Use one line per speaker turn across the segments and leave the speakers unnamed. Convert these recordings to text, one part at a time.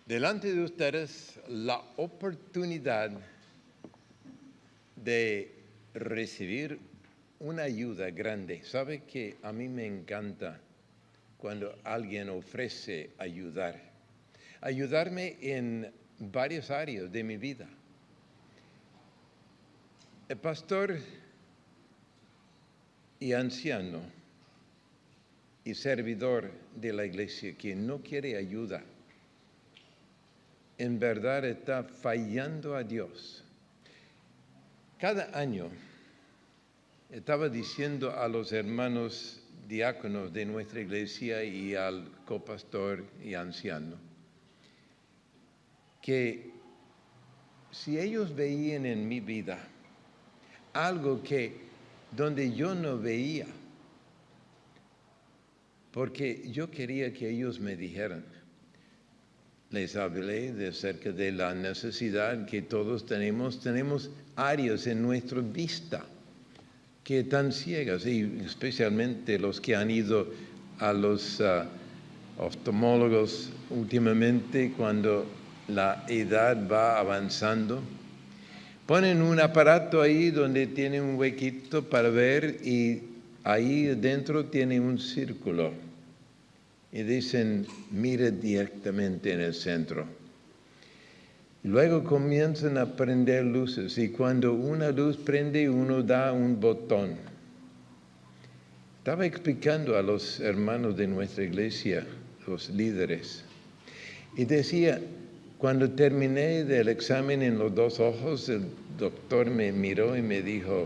delante de ustedes la oportunidad de recibir una ayuda grande. ¿Sabe que a mí me encanta cuando alguien ofrece ayudarme en varias áreas de mi vida? El pastor y anciano y servidor de la iglesia que no quiere ayuda, en verdad está fallando a Dios. Cada año estaba diciendo a los hermanos diáconos de nuestra iglesia y al copastor y anciano que si ellos veían en mi vida algo donde yo no veía, porque yo quería que ellos me dijeran. Les hablé acerca de la necesidad que todos tenemos áreas en nuestra vista que están ciegas, y especialmente los que han ido a los oftalmólogos últimamente cuando la edad va avanzando. Ponen un aparato ahí donde tiene un huequito para ver y ahí dentro tiene un círculo. Y dicen, mire directamente en el centro. Luego comienzan a prender luces y cuando una luz prende, uno da un botón. Estaba explicando a los hermanos de nuestra iglesia, los líderes, y decía, cuando terminé del examen en los dos ojos, el doctor me miró y me dijo,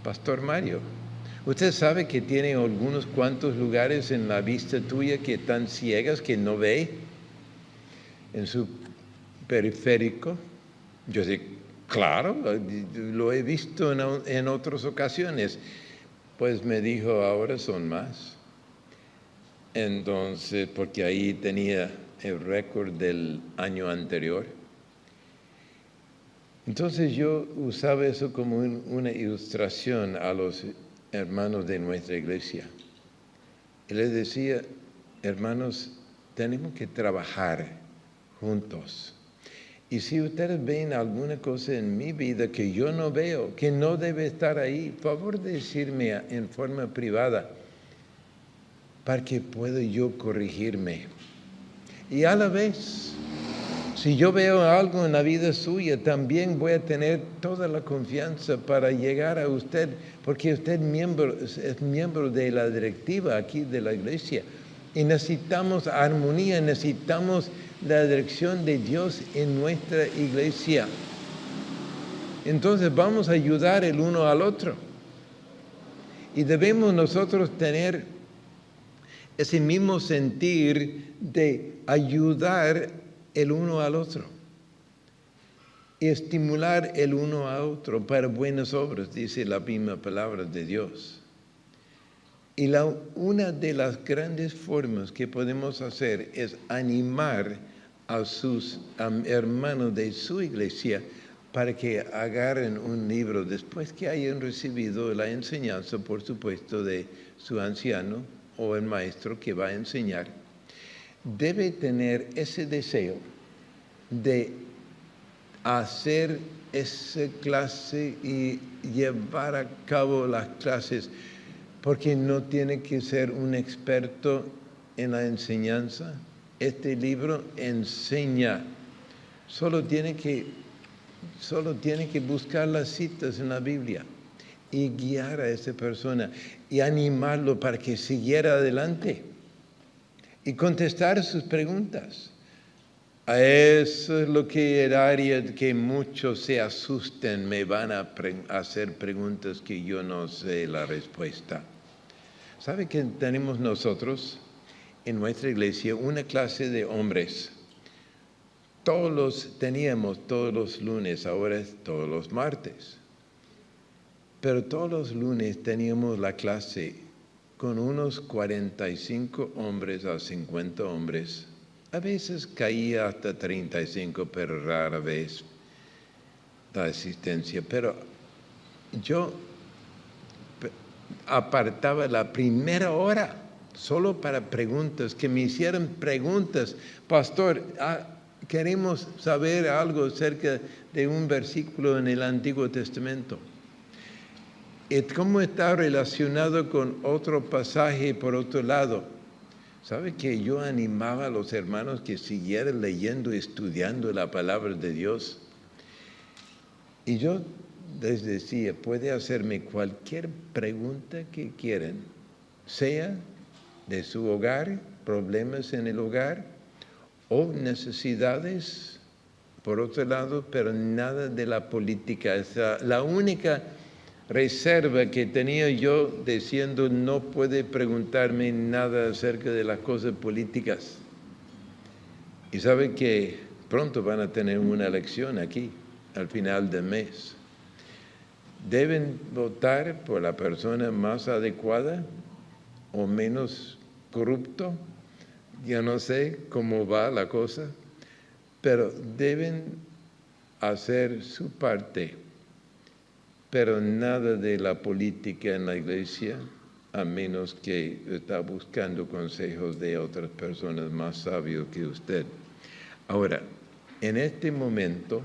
Pastor Mario, ¿usted sabe que tiene algunos cuantos lugares en la vista tuya que están ciegas, que no ve en su periférico? Yo dije, claro, lo he visto en otras ocasiones. Pues me dijo, ahora son más. Entonces, porque ahí tenía el récord del año anterior. Entonces yo usaba eso como una ilustración a los hermanos de nuestra iglesia. Y les decía, hermanos, tenemos que trabajar juntos. Y si ustedes ven alguna cosa en mi vida que yo no veo, que no debe estar ahí, por favor decirme en forma privada para que pueda yo corregirme. Y a la vez, si yo veo algo en la vida suya, también voy a tener toda la confianza para llegar a usted, porque usted es miembro de la directiva aquí de la iglesia. Y necesitamos armonía, necesitamos la dirección de Dios en nuestra iglesia. Entonces vamos a ayudar el uno al otro. Y debemos nosotros tener ese mismo sentir de ayudar el uno al otro. Y estimular el uno a otro para buenas obras, dice la misma palabra de Dios. Y una de las grandes formas que podemos hacer es animar a sus hermanos de su iglesia para que agarren un libro después que hayan recibido la enseñanza, por supuesto, de su anciano o el maestro que va a enseñar. Debe tener ese deseo de hacer esa clase y llevar a cabo las clases, porque no tiene que ser un experto en la enseñanza. Este libro enseña, solo tiene que buscar las citas en la Biblia y guiar a esa persona y animarlo para que siguiera adelante y contestar sus preguntas. A eso es lo que el área que muchos se asusten, me van a hacer preguntas que yo no sé la respuesta. ¿Sabe que tenemos nosotros en nuestra iglesia una clase de hombres? Teníamos todos los lunes, ahora es todos los martes. Pero todos los lunes teníamos la clase con unos 45 hombres a 50 hombres. A veces caía hasta 35, pero rara vez la asistencia. Pero yo apartaba la primera hora solo para preguntas, que me hicieran preguntas. Pastor, queremos saber algo acerca de un versículo en el Antiguo Testamento. ¿Cómo está relacionado con otro pasaje por otro lado? ¿Sabe que yo animaba a los hermanos que siguieran leyendo y estudiando la palabra de Dios? Y yo les decía, puede hacerme cualquier pregunta que quieran, sea de su hogar, problemas en el hogar, o necesidades, por otro lado, pero nada de la política. La única reserva que tenía yo diciendo no puede preguntarme nada acerca de las cosas políticas. Y sabe que pronto van a tener una elección aquí, al final del mes. Deben votar por la persona más adecuada o menos corrupto. Yo no sé cómo va la cosa, pero deben hacer su parte, pero nada de la política en la iglesia, a menos que está buscando consejos de otras personas más sabios que usted. Ahora, en este momento,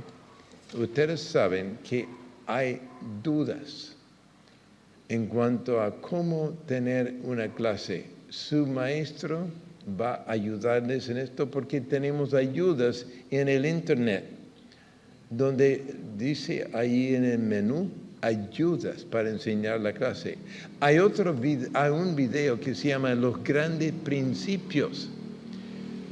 ustedes saben que hay dudas en cuanto a cómo tener una clase. Su maestro va a ayudarles en esto porque tenemos ayudas en el internet, donde dice ahí en el menú, ayudas para enseñar la clase. Hay un video que se llama Los Grandes Principios,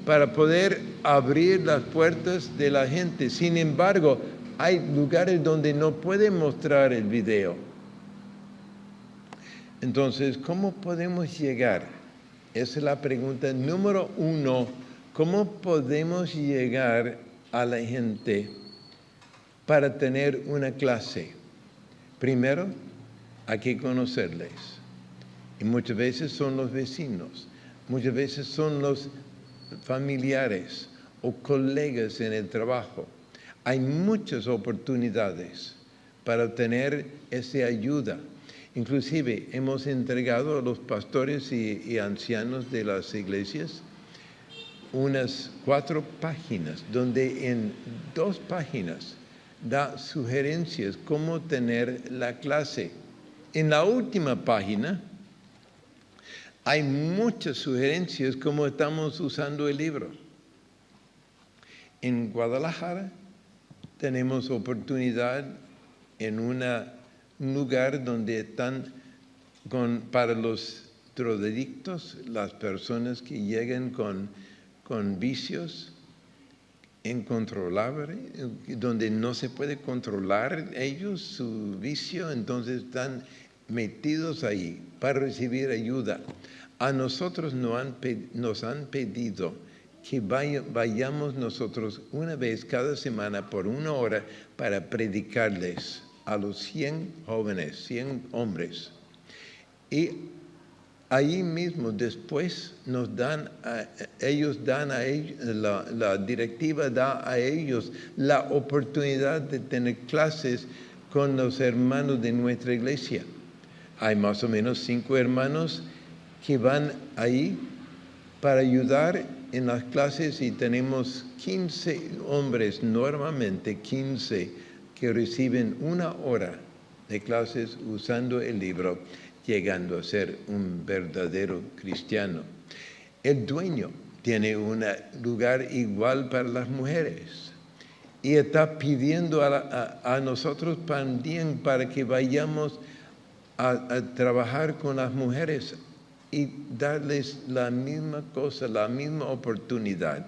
para poder abrir las puertas de la gente. Sin embargo, hay lugares donde no pueden mostrar el video. Entonces, ¿cómo podemos llegar? Esa es la pregunta número 1. ¿Cómo podemos llegar a la gente para tener una clase? Primero, hay que conocerles. Y muchas veces son los vecinos, muchas veces son los familiares o colegas en el trabajo. Hay muchas oportunidades para obtener esa ayuda. Inclusive hemos entregado a los pastores y ancianos de las iglesias unas 4 páginas, donde en 2 páginas da sugerencias cómo tener la clase. En la última página hay muchas sugerencias cómo estamos usando el libro. En Guadalajara tenemos oportunidad en un lugar donde están para los drogadictos, las personas que llegan con vicios incontrolables, donde no se puede controlar ellos su vicio, entonces están metidos ahí para recibir ayuda. A nosotros nos han pedido que vayamos nosotros una vez cada semana por 1 hora para predicarles a los 100 jóvenes, 100 hombres. Y ahí mismo después la directiva da a ellos la oportunidad de tener clases con los hermanos de nuestra iglesia. Hay más o menos 5 hermanos que van ahí para ayudar en las clases y tenemos 15 hombres, normalmente 15, que reciben 1 hora de clases usando el libro, llegando a ser un verdadero cristiano. El dueño tiene un lugar igual para las mujeres y está pidiendo a nosotros también para que vayamos a trabajar con las mujeres y darles la misma cosa, la misma oportunidad.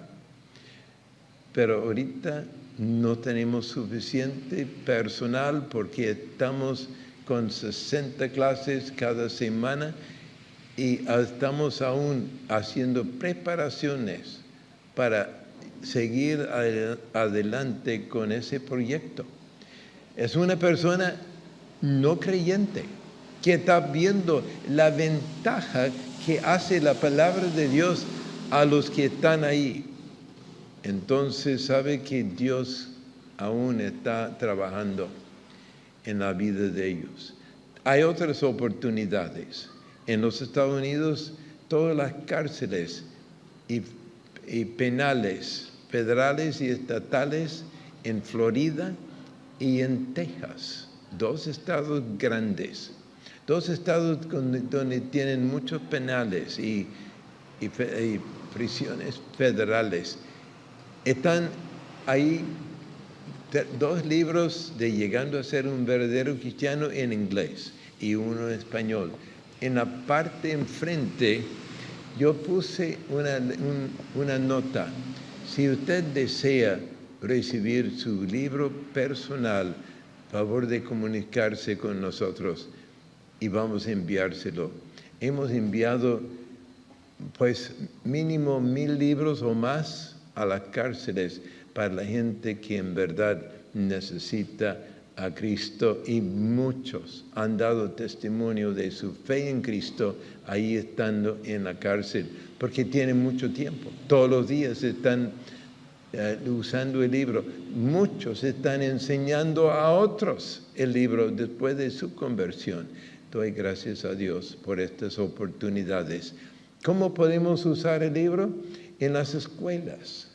Pero ahorita no tenemos suficiente personal porque estamos con 60 clases cada semana y estamos aún haciendo preparaciones para seguir adelante con ese proyecto. Es una persona no creyente que está viendo la ventaja que hace la palabra de Dios a los que están ahí. Entonces sabe que Dios aún está trabajando en la vida de ellos. Hay otras oportunidades. En los Estados Unidos, todas las cárceles y penales federales y estatales en Florida y en Texas, 2 estados grandes, 2 estados donde tienen muchos penales y prisiones federales. Están ahí 2 libros de Llegando a ser un verdadero cristiano en inglés y uno en español. En la parte enfrente yo puse una nota. Si usted desea recibir su libro personal, favor de comunicarse con nosotros y vamos a enviárselo. Hemos enviado pues mínimo 1000 libros o más a las cárceles para la gente que en verdad necesita a Cristo, y muchos han dado testimonio de su fe en Cristo ahí estando en la cárcel, porque tienen mucho tiempo. Todos los días están usando el libro. Muchos están enseñando a otros el libro después de su conversión. Doy gracias a Dios por estas oportunidades. ¿Cómo podemos usar el libro? En las escuelas.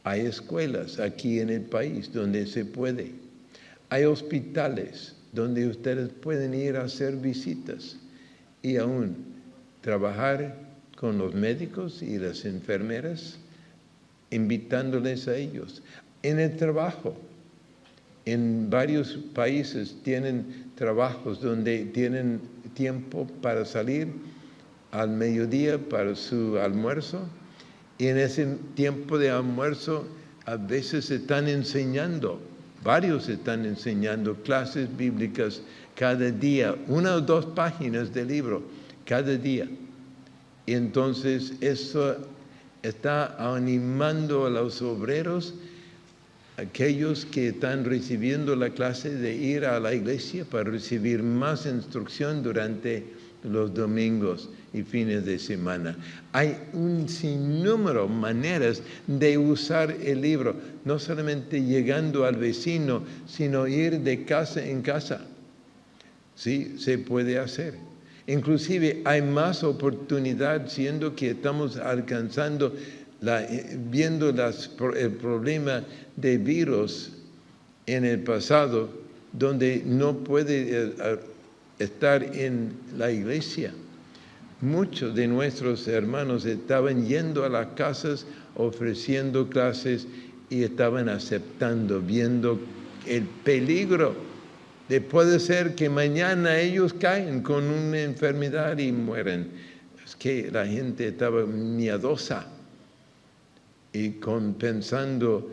Hay escuelas aquí en el país donde se puede. Hay hospitales donde ustedes pueden ir a hacer visitas y aún trabajar con los médicos y las enfermeras, invitándoles a ellos. En el trabajo, en varios países tienen trabajos donde tienen tiempo para salir al mediodía para su almuerzo, y en ese tiempo de almuerzo a veces están enseñando, varios están enseñando clases bíblicas cada día, 1 o 2 páginas de libro cada día. Y entonces eso está animando a los obreros, aquellos que están recibiendo la clase, de ir a la iglesia para recibir más instrucción durante los domingos y fines de semana. Hay un sinnúmero de maneras de usar el libro, no solamente llegando al vecino, sino ir de casa en casa. Sí, se puede hacer. Inclusive hay más oportunidad, siendo que estamos alcanzando, viendo el problema de virus en el pasado, donde no puede estar en la iglesia. Muchos de nuestros hermanos estaban yendo a las casas, ofreciendo clases, y estaban aceptando, viendo el peligro de puede ser que mañana ellos caen con una enfermedad y mueren. Es que la gente estaba miedosa y pensando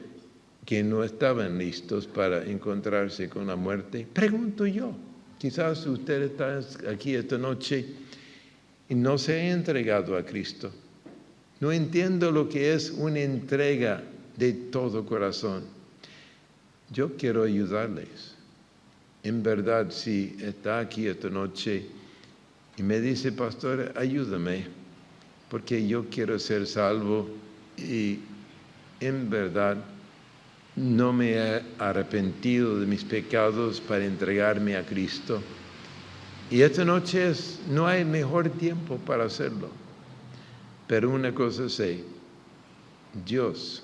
que no estaban listos para encontrarse con la muerte. Pregunto yo, quizás usted está aquí esta noche y no se ha entregado a Cristo. No entiendo lo que es una entrega de todo corazón. Yo quiero ayudarles. En verdad, si está aquí esta noche y me dice, pastor, ayúdame, porque yo quiero ser salvo y en verdad no me he arrepentido de mis pecados para entregarme a Cristo. Y esta noche no hay mejor tiempo para hacerlo. Pero una cosa sé, Dios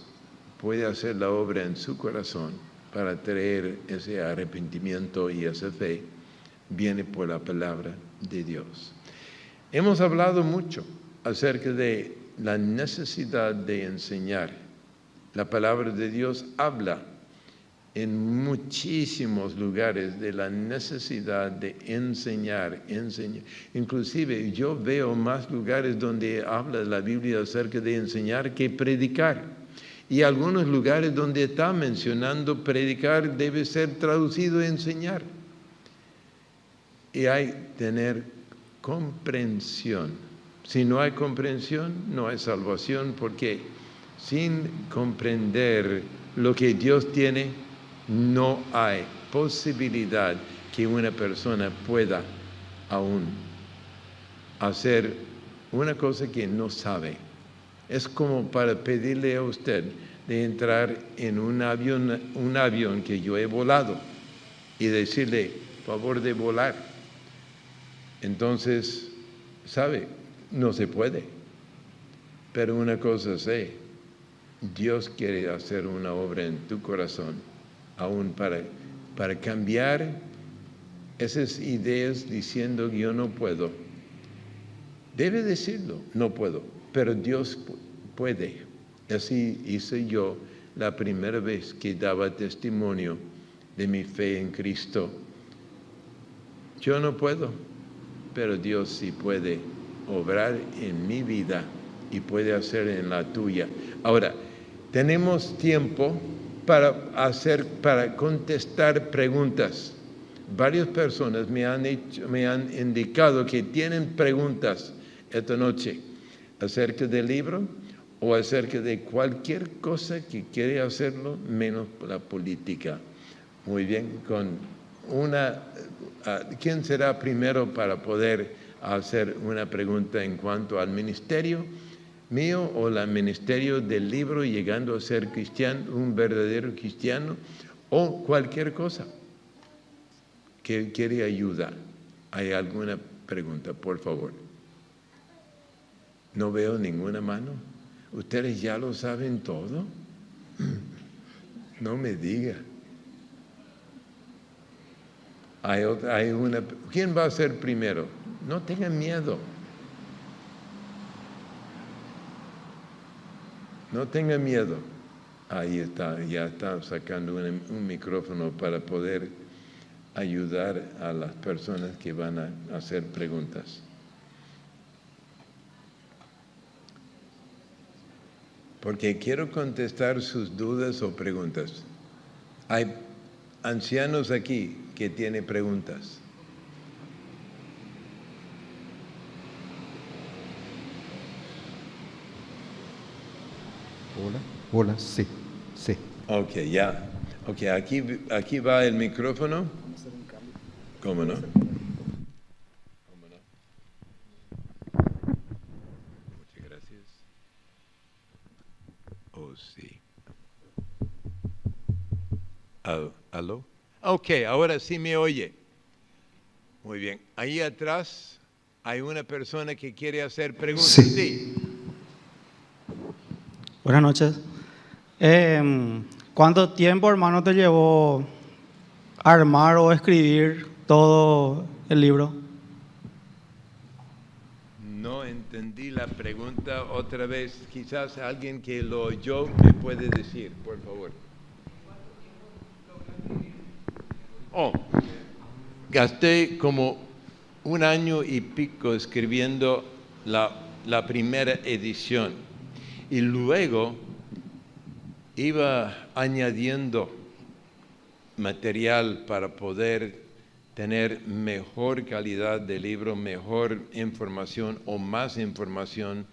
puede hacer la obra en su corazón para traer ese arrepentimiento, y esa fe viene por la palabra de Dios. Hemos hablado mucho acerca de la necesidad de enseñar. La palabra de Dios habla en muchísimos lugares de la necesidad de enseñar. Inclusive yo veo más lugares donde habla la Biblia acerca de enseñar que predicar. Y algunos lugares donde está mencionando predicar debe ser traducido a enseñar. Y hay que tener comprensión. Si no hay comprensión, no hay salvación, porque sin comprender lo que Dios tiene, no hay posibilidad que una persona pueda aún hacer una cosa que no sabe. Es como para pedirle a usted de entrar en un avión que yo he volado, y decirle, favor de volar. Entonces, ¿sabe? No se puede. Pero una cosa sé, Dios quiere hacer una obra en tu corazón, aún para cambiar esas ideas diciendo yo no puedo. Debe decirlo, no puedo, pero Dios puede. Así hice yo la primera vez que daba testimonio de mi fe en Cristo. Yo no puedo, pero Dios sí puede obrar en mi vida y puede hacer en la tuya. Ahora, tenemos tiempo para contestar preguntas. Varias personas me han indicado que tienen preguntas esta noche acerca del libro o acerca de cualquier cosa que quiere hacerlo, menos la política. Muy bien, ¿quién será primero para poder hacer una pregunta en cuanto al ministerio mío o el ministerio del libro, llegando a ser cristiano, un verdadero cristiano, o cualquier cosa que quiere ayudar? ¿Hay alguna pregunta, por favor? No veo ninguna mano. ¿Ustedes ya lo saben todo? No me diga. ¿Quién va a ser primero? No tengan miedo. No tengan miedo. Ahí está, ya está sacando un micrófono para poder ayudar a las personas que van a hacer preguntas. Porque quiero contestar sus dudas o preguntas. Hay ancianos aquí que tienen preguntas.
Hola, sí.
Ok, ya. Ok, aquí va el micrófono. ¿Cómo no? Muchas gracias. Oh, sí. ¿Aló? Ok, ahora sí me oye. Muy bien. Ahí atrás hay una persona que quiere hacer preguntas. Sí.
Buenas noches. ¿Cuánto tiempo, hermano, te llevó armar o escribir todo el libro?
No entendí la pregunta otra vez. Quizás alguien que lo oyó me puede decir, por favor. Gasté como 1 año y pico escribiendo la primera edición y luego iba añadiendo material para poder tener mejor calidad de libro, mejor información o más información,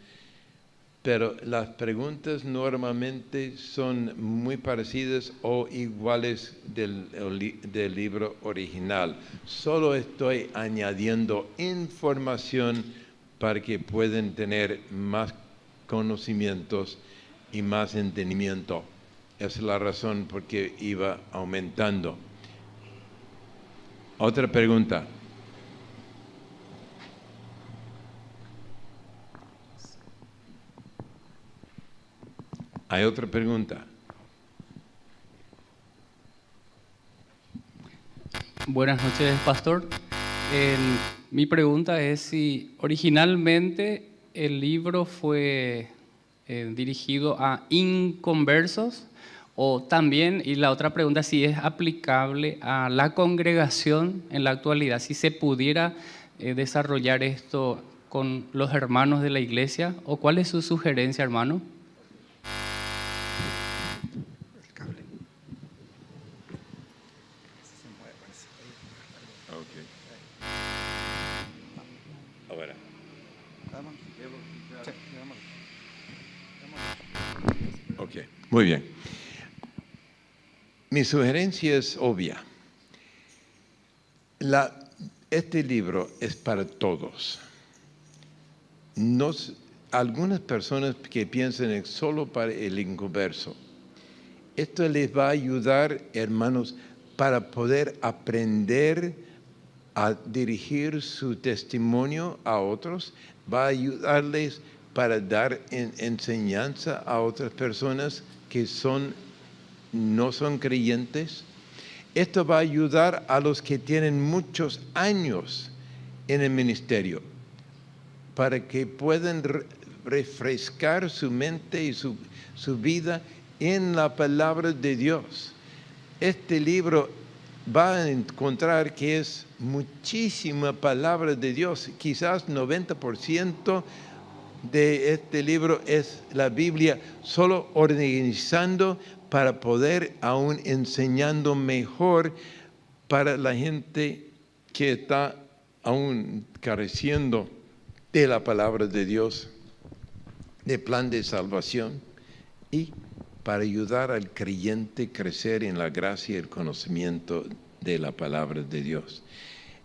pero las preguntas normalmente son muy parecidas o iguales del libro original. Solo estoy añadiendo información para que puedan tener más conocimientos y más entendimiento. Esa es la razón por qué iba aumentando. Otra pregunta. ¿Hay otra pregunta?
Buenas noches, pastor. Mi pregunta es si originalmente el libro fue dirigido a inconversos o también, y la otra pregunta, si es aplicable a la congregación en la actualidad, si se pudiera desarrollar esto con los hermanos de la iglesia, o cuál es su sugerencia, hermano.
Ahora. Ok, muy bien. Mi sugerencia es obvia. Este libro es para todos. Algunas personas que piensan es solo para el inconverso. Esto les va a ayudar, hermanos, para poder aprender a dirigir su testimonio a otros. Va a ayudarles para dar enseñanza a otras personas que no son creyentes. Esto va a ayudar a los que tienen muchos años en el ministerio, para que puedan refrescar su mente y su vida en la palabra de Dios. Este libro va a encontrar que es muchísima palabra de Dios. Quizás 90% de este libro es la Biblia, solo organizando para poder aún enseñando mejor para la gente que está aún careciendo de la palabra de Dios, de plan de salvación, y para ayudar al creyente a crecer en la gracia y el conocimiento de la palabra de Dios.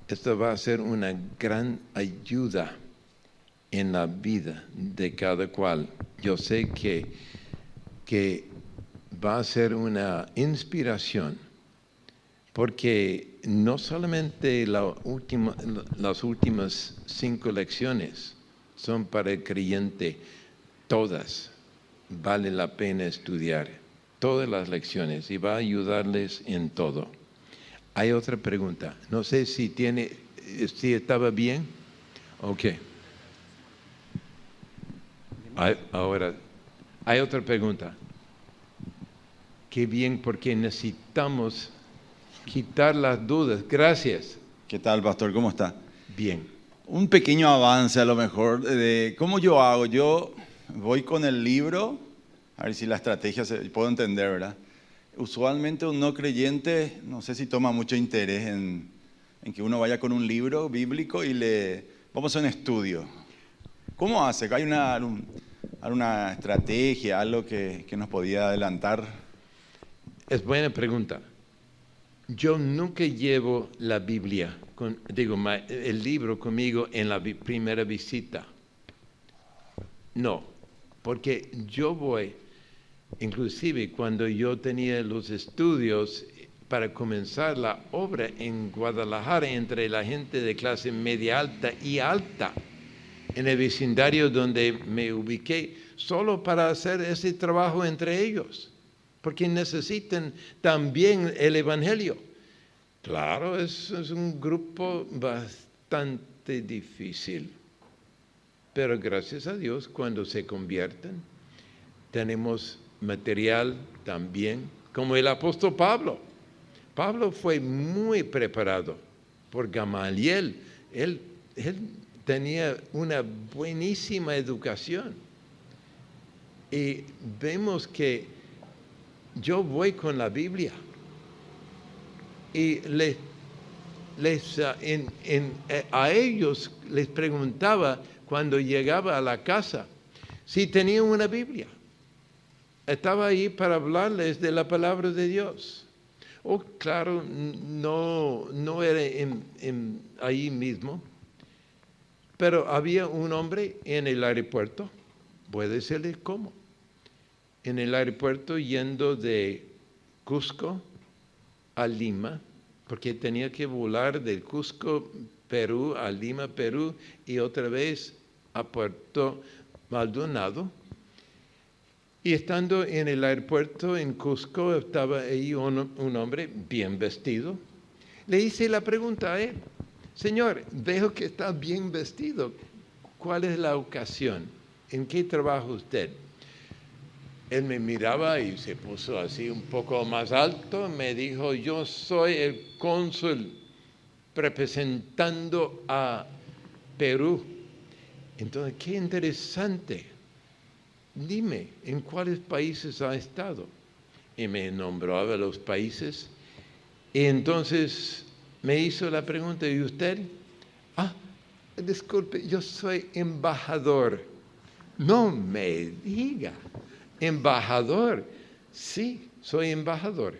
Esto va a ser una gran ayuda en la vida de cada cual. Yo sé que va a ser una inspiración, porque no solamente las últimas 5 lecciones son para el creyente, todas vale la pena estudiar, todas las lecciones, y va a ayudarles en todo. Hay otra pregunta, no sé si estaba bien. Ok. Ahora, hay otra pregunta. Qué bien, porque necesitamos quitar las dudas. Gracias.
¿Qué tal, pastor? ¿Cómo está?
Bien.
Un pequeño avance a lo mejor de cómo yo hago. Yo voy con el libro, a ver si la estrategia puedo entender, ¿verdad? Usualmente un no creyente, no sé si toma mucho interés en que uno vaya con un libro bíblico y vamos a un estudio. ¿Cómo hace? ¿Hay una estrategia, algo que nos podía adelantar?
Es buena pregunta. Yo nunca llevo la Biblia, el libro conmigo en la primera visita. No, porque yo voy, inclusive cuando yo tenía los estudios para comenzar la obra en Guadalajara entre la gente de clase media alta y alta, en el vecindario donde me ubiqué, solo para hacer ese trabajo entre ellos, porque necesitan también el Evangelio. Claro, es un grupo bastante difícil, pero gracias a Dios, cuando se convierten, tenemos material también, como el apóstol Pablo. Pablo fue muy preparado por Gamaliel. Él tenía una buenísima educación. Y vemos que yo voy con la Biblia y a ellos les preguntaba cuando llegaba a la casa si tenían una Biblia. Estaba ahí para hablarles de la palabra de Dios. Claro, no era ahí mismo, pero había un hombre en el aeropuerto, puede decirle cómo, en el aeropuerto yendo de Cusco a Lima, porque tenía que volar del Cusco, Perú, a Lima, Perú, y otra vez a Puerto Maldonado. Y estando en el aeropuerto en Cusco, estaba ahí un hombre bien vestido. Le hice la pregunta a él: Señor, veo que está bien vestido. ¿Cuál es la ocasión? ¿En qué trabaja usted? Él me miraba y se puso así un poco más alto. Me dijo: yo soy el cónsul representando a Perú. Entonces, qué interesante. Dime, ¿en cuáles países ha estado? Y me nombraba los países. Y entonces me hizo la pregunta: ¿y usted? Disculpe, yo soy embajador. No me diga. ¿Embajador? Sí, soy embajador.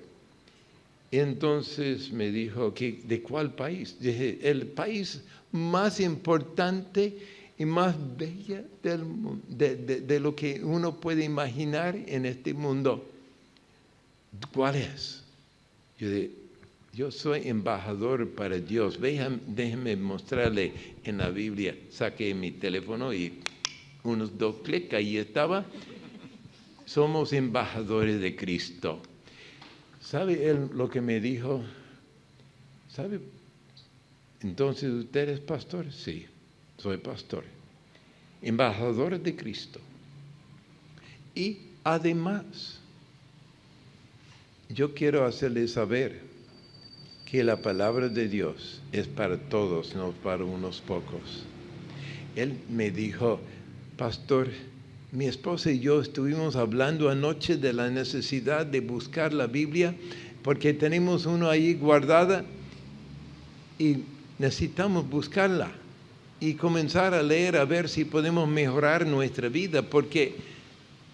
Entonces me dijo: ¿de cuál país? Dije: el país más importante y más bella de lo que uno puede imaginar en este mundo. ¿Cuál es? Yo dije: yo soy embajador para Dios. Déjeme mostrarle en la Biblia. Saqué mi teléfono y unos 2 clics, ahí estaba. Somos embajadores de Cristo. ¿Sabe él lo que me dijo? ¿Sabe? Entonces, ¿usted es pastor? Sí, soy pastor. Embajador de Cristo. Y además, yo quiero hacerles saber que la palabra de Dios es para todos, no para unos pocos. Él me dijo, pastor, mi esposa y yo estuvimos hablando anoche de la necesidad de buscar la Biblia porque tenemos uno ahí guardada y necesitamos buscarla y comenzar a leer a ver si podemos mejorar nuestra vida porque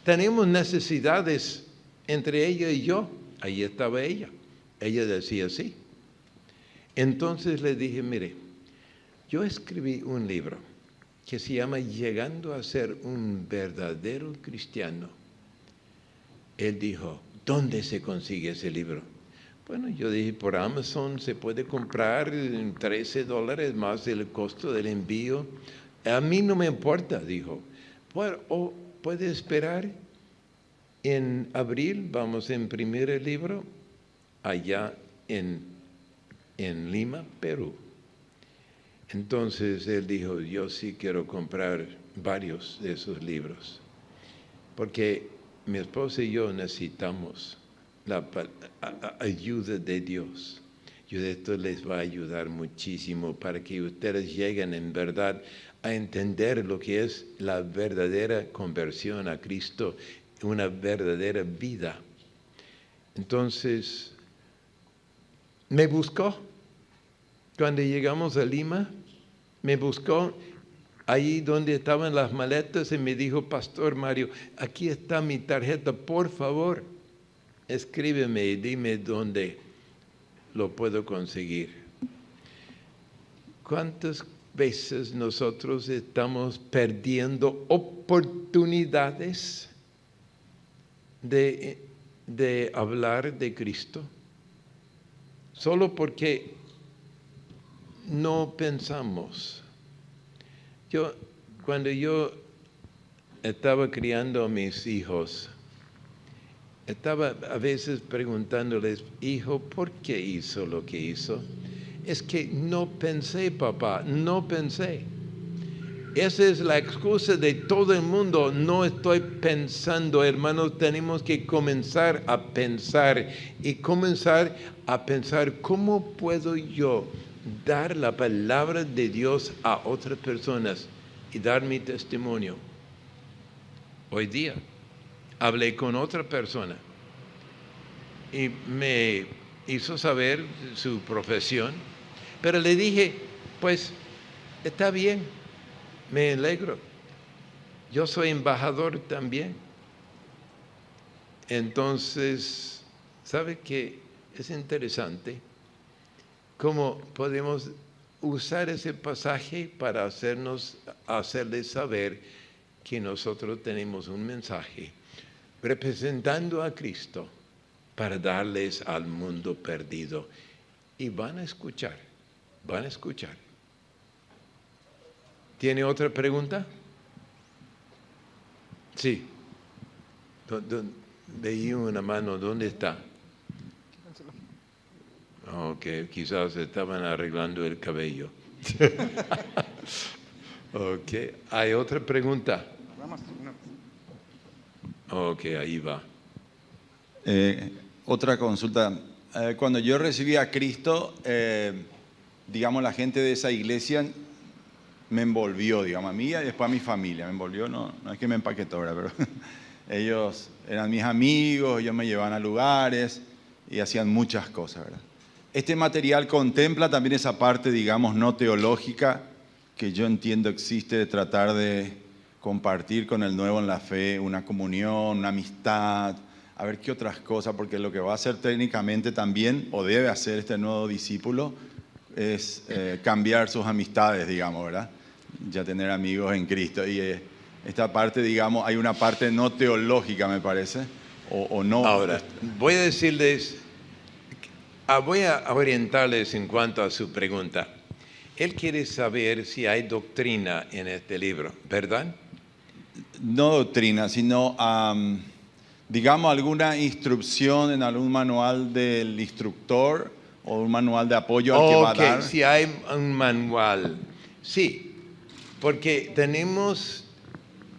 tenemos necesidades entre ella y yo. Ahí estaba ella. Ella decía sí. Entonces le dije, mire, yo escribí un libro que se llama Llegando a ser un verdadero cristiano. Él dijo, ¿dónde se consigue ese libro? Bueno, yo dije, por Amazon se puede comprar $13 más el costo del envío. A mí no me importa, dijo. O puede esperar, en abril vamos a imprimir el libro allá en Lima, Perú. Entonces él dijo, yo sí quiero comprar varios de esos libros, porque mi esposa y yo necesitamos la ayuda de Dios. Y esto les va a ayudar muchísimo para que ustedes lleguen en verdad a entender lo que es la verdadera conversión a Cristo, una verdadera vida. Entonces, me buscó. Cuando llegamos a Lima, me buscó ahí donde estaban las maletas y me dijo, Pastor Mario, aquí está mi tarjeta, por favor, escríbeme y dime dónde lo puedo conseguir. ¿Cuántas veces nosotros estamos perdiendo oportunidades de hablar de Cristo? Solo porque no pensamos. Cuando yo estaba criando a mis hijos, estaba a veces preguntándoles, hijo, ¿por qué hizo lo que hizo? Es que no pensé, papá, no pensé. Esa es la excusa de todo el mundo. No estoy pensando, hermanos. Tenemos que comenzar a pensar y comenzar a pensar cómo puedo yo dar la palabra de Dios a otras personas y dar mi testimonio. Hoy día hablé con otra persona y me hizo saber su profesión, pero le dije, pues está bien, me alegro, yo soy embajador también. Entonces, ¿sabe qué? Es interesante cómo podemos usar ese pasaje para hacerles saber que nosotros tenemos un mensaje representando a Cristo para darles al mundo perdido. Y van a escuchar, van a escuchar. ¿Tiene otra pregunta? Sí. Veía una mano, ¿dónde está? Ok, quizás estaban arreglando el cabello. Ok, ¿hay otra pregunta? Ok, ahí va.
Otra consulta. Cuando yo recibí a Cristo, digamos, la gente de esa iglesia me envolvió, digamos, a mí y después a mi familia. Me envolvió, no es que me empaquetó, ¿verdad? Pero ellos eran mis amigos, ellos me llevaban a lugares y hacían muchas cosas, ¿verdad? Este material contempla también esa parte, digamos, no teológica que yo entiendo existe, de tratar de compartir con el nuevo en la fe una comunión, una amistad, a ver qué otras cosas, porque lo que va a hacer técnicamente también, o debe hacer este nuevo discípulo, es cambiar sus amistades, digamos, ¿verdad? Ya tener amigos en Cristo. Y esta parte, digamos, hay una parte no teológica, me parece, o no.
Ahora, voy a decirles, voy a orientarles en cuanto a su pregunta. Él quiere saber si hay doctrina en este libro, ¿verdad?
no doctrina, sino digamos alguna instrucción en algún manual del instructor o un manual de apoyo al que va a dar.
Ok, si hay un manual, sí, porque tenemos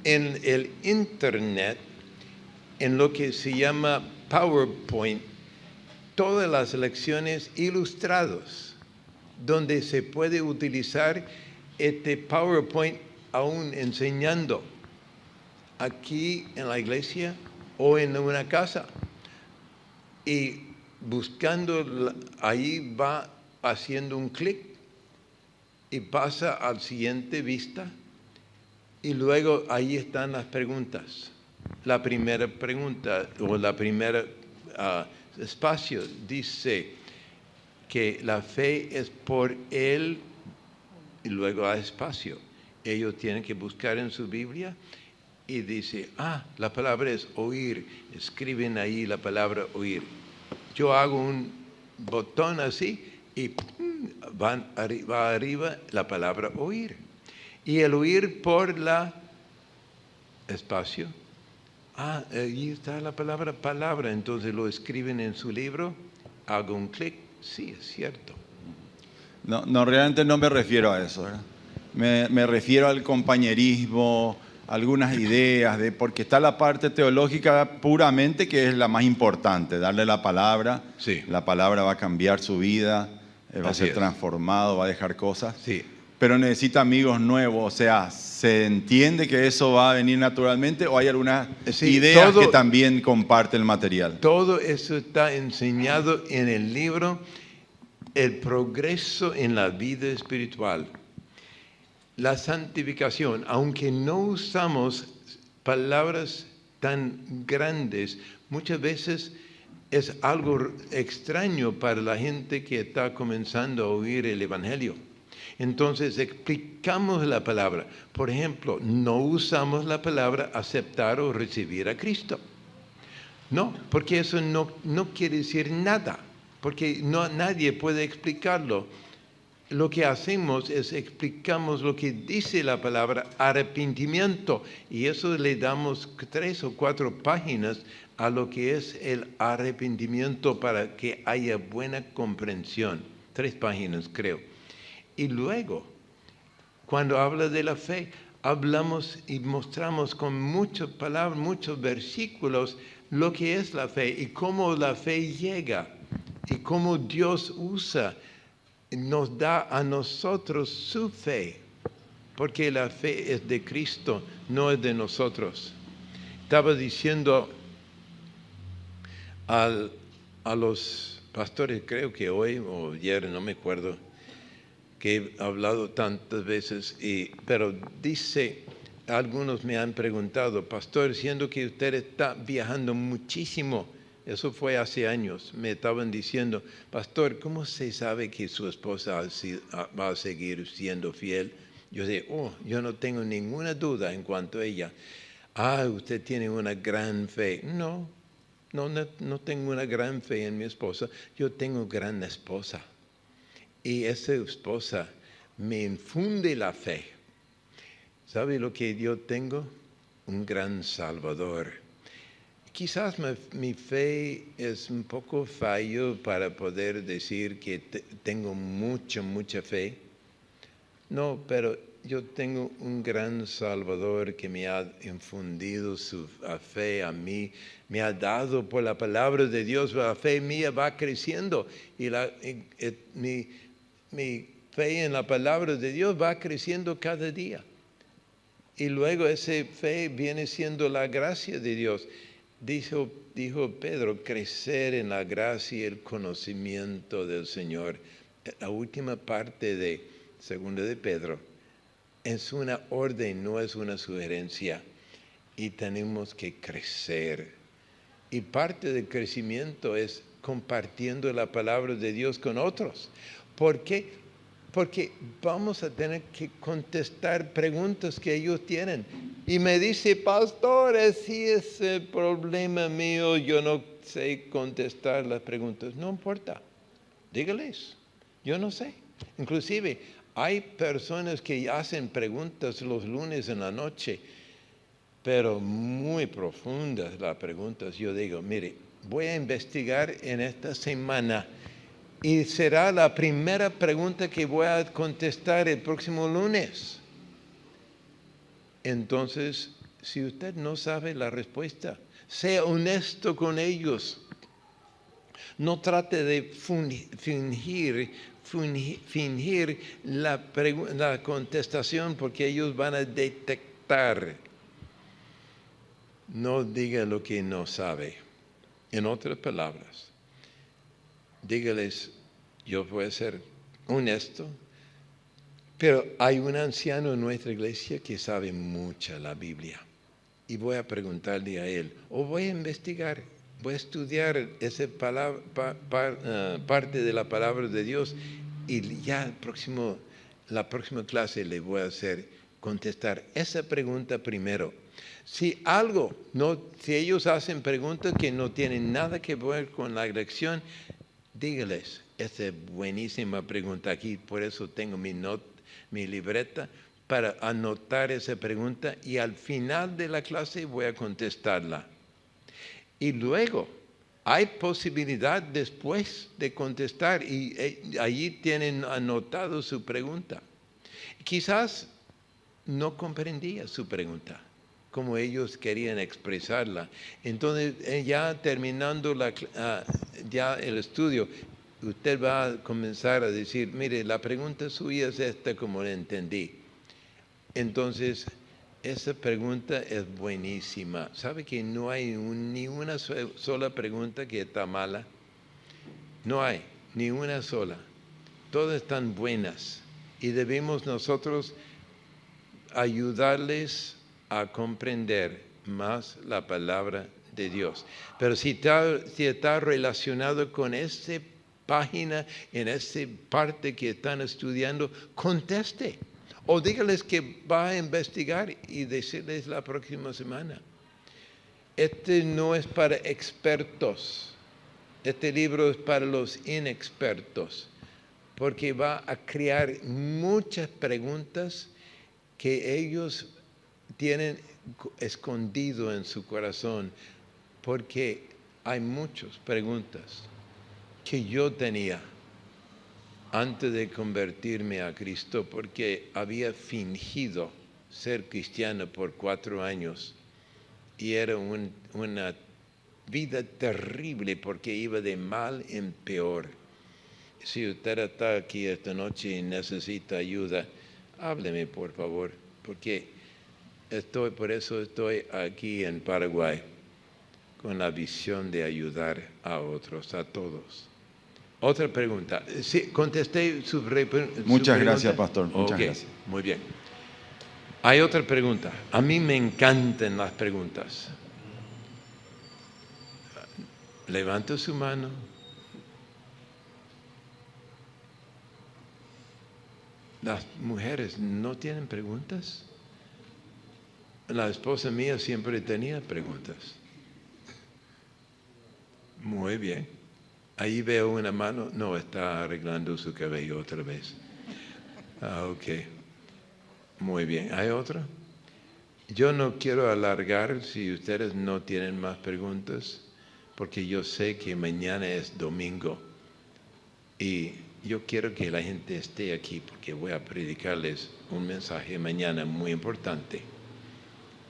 en el Internet, en lo que se llama PowerPoint, todas las lecciones ilustradas, donde se puede utilizar este PowerPoint aún enseñando aquí en la iglesia o en una casa. Y buscando, ahí va haciendo un clic y pasa al siguiente vista y luego ahí están las preguntas. La primera pregunta o la primera espacio dice que la fe es por Él y luego hay espacio. Ellos tienen que buscar en su Biblia y dice, la palabra es oír. Escriben ahí la palabra oír. Yo hago un botón así y va arriba la palabra oír. Y el oír por la espacio. Ahí está la palabra. Entonces lo escriben en su libro. Hago un clic. Sí, es cierto.
No, realmente no me refiero a eso, ¿verdad? Me refiero al compañerismo, algunas ideas, porque está la parte teológica puramente que es la más importante, darle la palabra.
Sí.
La palabra va a cambiar su vida, va a
Así
ser
es.
transformado, va a dejar cosas.
Sí.
Pero necesita amigos nuevos, o sea, ¿se entiende que eso va a venir naturalmente o hay algunas ideas que también comparte el material?
Todo eso está enseñado en el libro El progreso en la vida espiritual. La santificación, aunque no usamos palabras tan grandes, muchas veces es algo extraño para la gente que está comenzando a oír el Evangelio. Entonces explicamos la palabra. Por ejemplo, no usamos la palabra aceptar o recibir a Cristo. No, porque eso no quiere decir nada, porque nadie puede explicarlo. Lo que hacemos es explicamos lo que dice la palabra arrepentimiento y eso le damos 3 o 4 páginas a lo que es el arrepentimiento para que haya buena comprensión. 3 páginas creo. Y luego, cuando habla de la fe, hablamos y mostramos con muchas palabras, muchos versículos, lo que es la fe y cómo la fe llega y cómo Dios nos da a nosotros su fe, porque la fe es de Cristo, no es de nosotros. Estaba diciendo a los pastores, creo que hoy o ayer, no me acuerdo, que he hablado tantas veces, pero dice, algunos me han preguntado, pastor, siendo que usted está viajando muchísimo, eso fue hace años, me estaban diciendo, pastor, ¿cómo se sabe que su esposa va a seguir siendo fiel? Yo dije, yo no tengo ninguna duda en cuanto a ella. Usted tiene una gran fe. No tengo una gran fe en mi esposa, yo tengo gran esposa. Y esa esposa me infunde la fe. ¿Sabe lo que yo tengo? Un gran Salvador. Quizás mi fe es un poco fallo para poder decir que tengo mucha fe. No, pero yo tengo un gran Salvador que me ha infundido su fe a mí, me ha dado por la palabra de Dios, la fe mía va creciendo y mi fe en la palabra de Dios va creciendo cada día. Y luego esa fe viene siendo la gracia de Dios. Dijo Pedro, crecer en la gracia y el conocimiento del Señor. La última parte de 2 de Pedro es una orden, no es una sugerencia. Y tenemos que crecer. Y parte del crecimiento es compartiendo la palabra de Dios con otros. ¿Por qué? Porque vamos a tener que contestar preguntas que ellos tienen. Y me dice, pastor, si es el problema mío, yo no sé contestar las preguntas. No importa, dígales, yo no sé. Inclusive, hay personas que hacen preguntas los lunes en la noche pero muy profundas las preguntas. Yo digo, mire, voy a investigar en esta semana y será la primera pregunta que voy a contestar el próximo lunes. Entonces, si usted no sabe la respuesta, sea honesto con ellos. No trate de fingir la contestación porque ellos van a detectar. No diga lo que no sabe. En otras palabras, dígales, yo voy a ser honesto, pero hay un anciano en nuestra iglesia que sabe mucho la Biblia. Y voy a preguntarle a él, o voy a investigar, voy a estudiar esa parte de la palabra de Dios y ya la próxima clase le voy a hacer contestar esa pregunta primero. Si ellos hacen preguntas que no tienen nada que ver con la lección, dígales, esa es buenísima pregunta aquí, por eso tengo mi libreta para anotar esa pregunta y al final de la clase voy a contestarla. Y luego hay posibilidad después de contestar y allí tienen anotado su pregunta. Quizás no comprendía su pregunta como ellos querían expresarla. Entonces, ya terminando ya el estudio, usted va a comenzar a decir, mire, la pregunta suya es esta como la entendí. Entonces, esa pregunta es buenísima. ¿Sabe que no hay ni una sola pregunta que está mala? No hay, ni una sola. Todas están buenas. Y debemos nosotros ayudarles a comprender más la palabra de Dios. Pero si está relacionado con esa página, en esa parte que están estudiando, conteste. O dígales que va a investigar y decirles la próxima semana. Este no es para expertos. Este libro es para los inexpertos. Porque va a crear muchas preguntas que ellos tienen escondido en su corazón. Porque hay muchas preguntas que yo tenía antes de convertirme a Cristo, porque había fingido ser cristiano por 4 años y era una vida terrible porque iba de mal en peor. Si usted está aquí esta noche y necesita ayuda, hábleme por favor, porque por eso estoy aquí en Paraguay con la visión de ayudar a otros, a todos. Otra pregunta. Sí, contesté su pregunta.
Muchas gracias, pastor. Muchas gracias.
Muy bien. Hay otra pregunta. A mí me encantan las preguntas. Levanta su mano. Las mujeres no tienen preguntas. La esposa mía siempre tenía preguntas. Muy bien. Ahí veo una mano. No, está arreglando su cabello otra vez. Ok. Muy bien. ¿Hay otra? Yo no quiero alargar si ustedes no tienen más preguntas, porque yo sé que mañana es domingo. Y yo quiero que la gente esté aquí, porque voy a predicarles un mensaje mañana muy importante.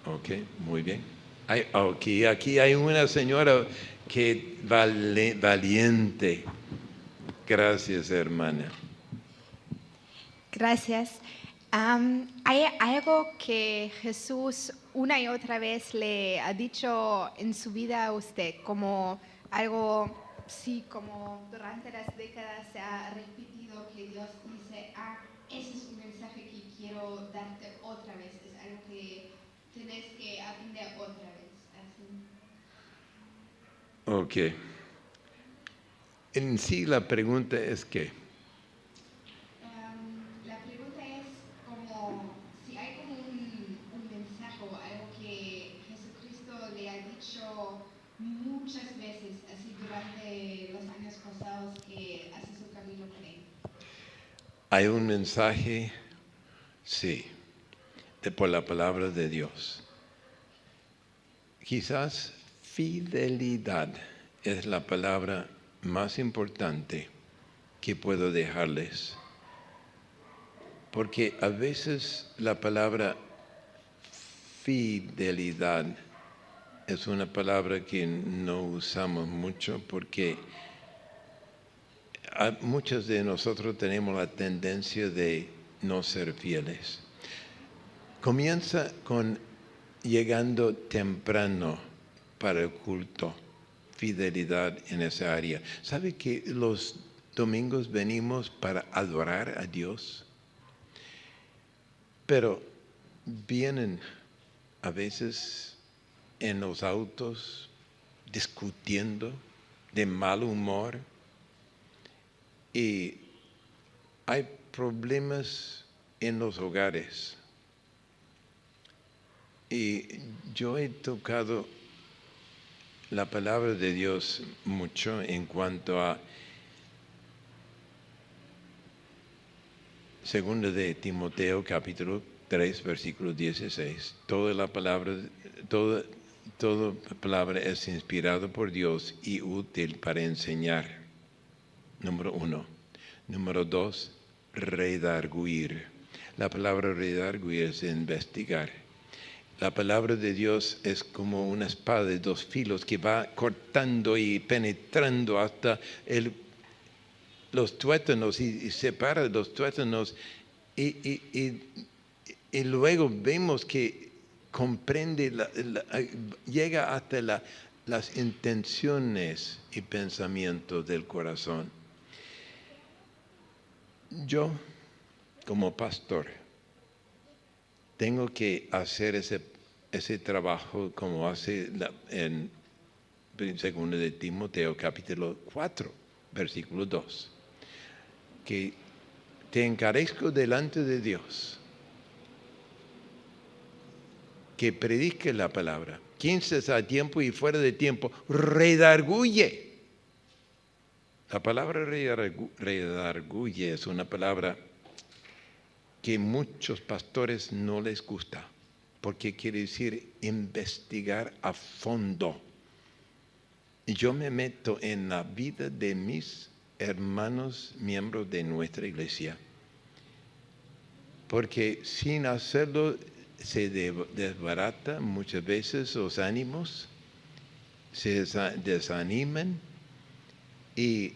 Ok, muy bien. Aquí hay una señora que valiente. Gracias, hermana.
Gracias. ¿Hay algo que Jesús una y otra vez le ha dicho en su vida a usted? Como algo, sí, como durante las décadas se ha repetido que Dios dice, ese es un mensaje que quiero darte otra vez. Es algo que tienes que aprender otra vez. Así.
Ok. En sí la pregunta es ¿qué?
La pregunta es como si hay como un mensaje o algo que Jesucristo le ha dicho muchas veces, así durante los años pasados que hace su camino con él.
Hay un mensaje, sí, por la palabra de Dios. quizás fidelidad es la palabra más importante que puedo dejarles. Porque a veces la palabra fidelidad es una palabra que no usamos mucho porque muchos de nosotros tenemos la tendencia de no ser fieles. Comienza con llegando temprano para el culto, fidelidad en esa área. ¿Sabe que los domingos venimos para adorar a Dios? Pero vienen a veces en los autos discutiendo de mal humor y hay problemas en los hogares. Y yo he tocado la palabra de Dios mucho en cuanto a 2 de Timoteo capítulo 3 versículo 16. Toda palabra es inspirada por Dios y útil para enseñar. Número 1. Número 2, redarguir. La palabra redarguir es investigar. La palabra de Dios es como una espada de dos filos que va cortando y penetrando hasta los tuétanos y separa los tuétanos y luego vemos que comprende, llega hasta las intenciones y pensamientos del corazón. Yo, como pastor, tengo que hacer ese trabajo como hace en 2 de Timoteo capítulo 4, versículo 2. Que te encarezco delante de Dios, que predique la palabra, 15 a tiempo y fuera de tiempo, redarguye. La palabra redarguye es una palabra que muchos pastores no les gusta, porque quiere decir investigar a fondo. Y yo me meto en la vida de mis hermanos, miembros de nuestra iglesia, porque sin hacerlo se desbarata muchas veces los ánimos, se desaniman, y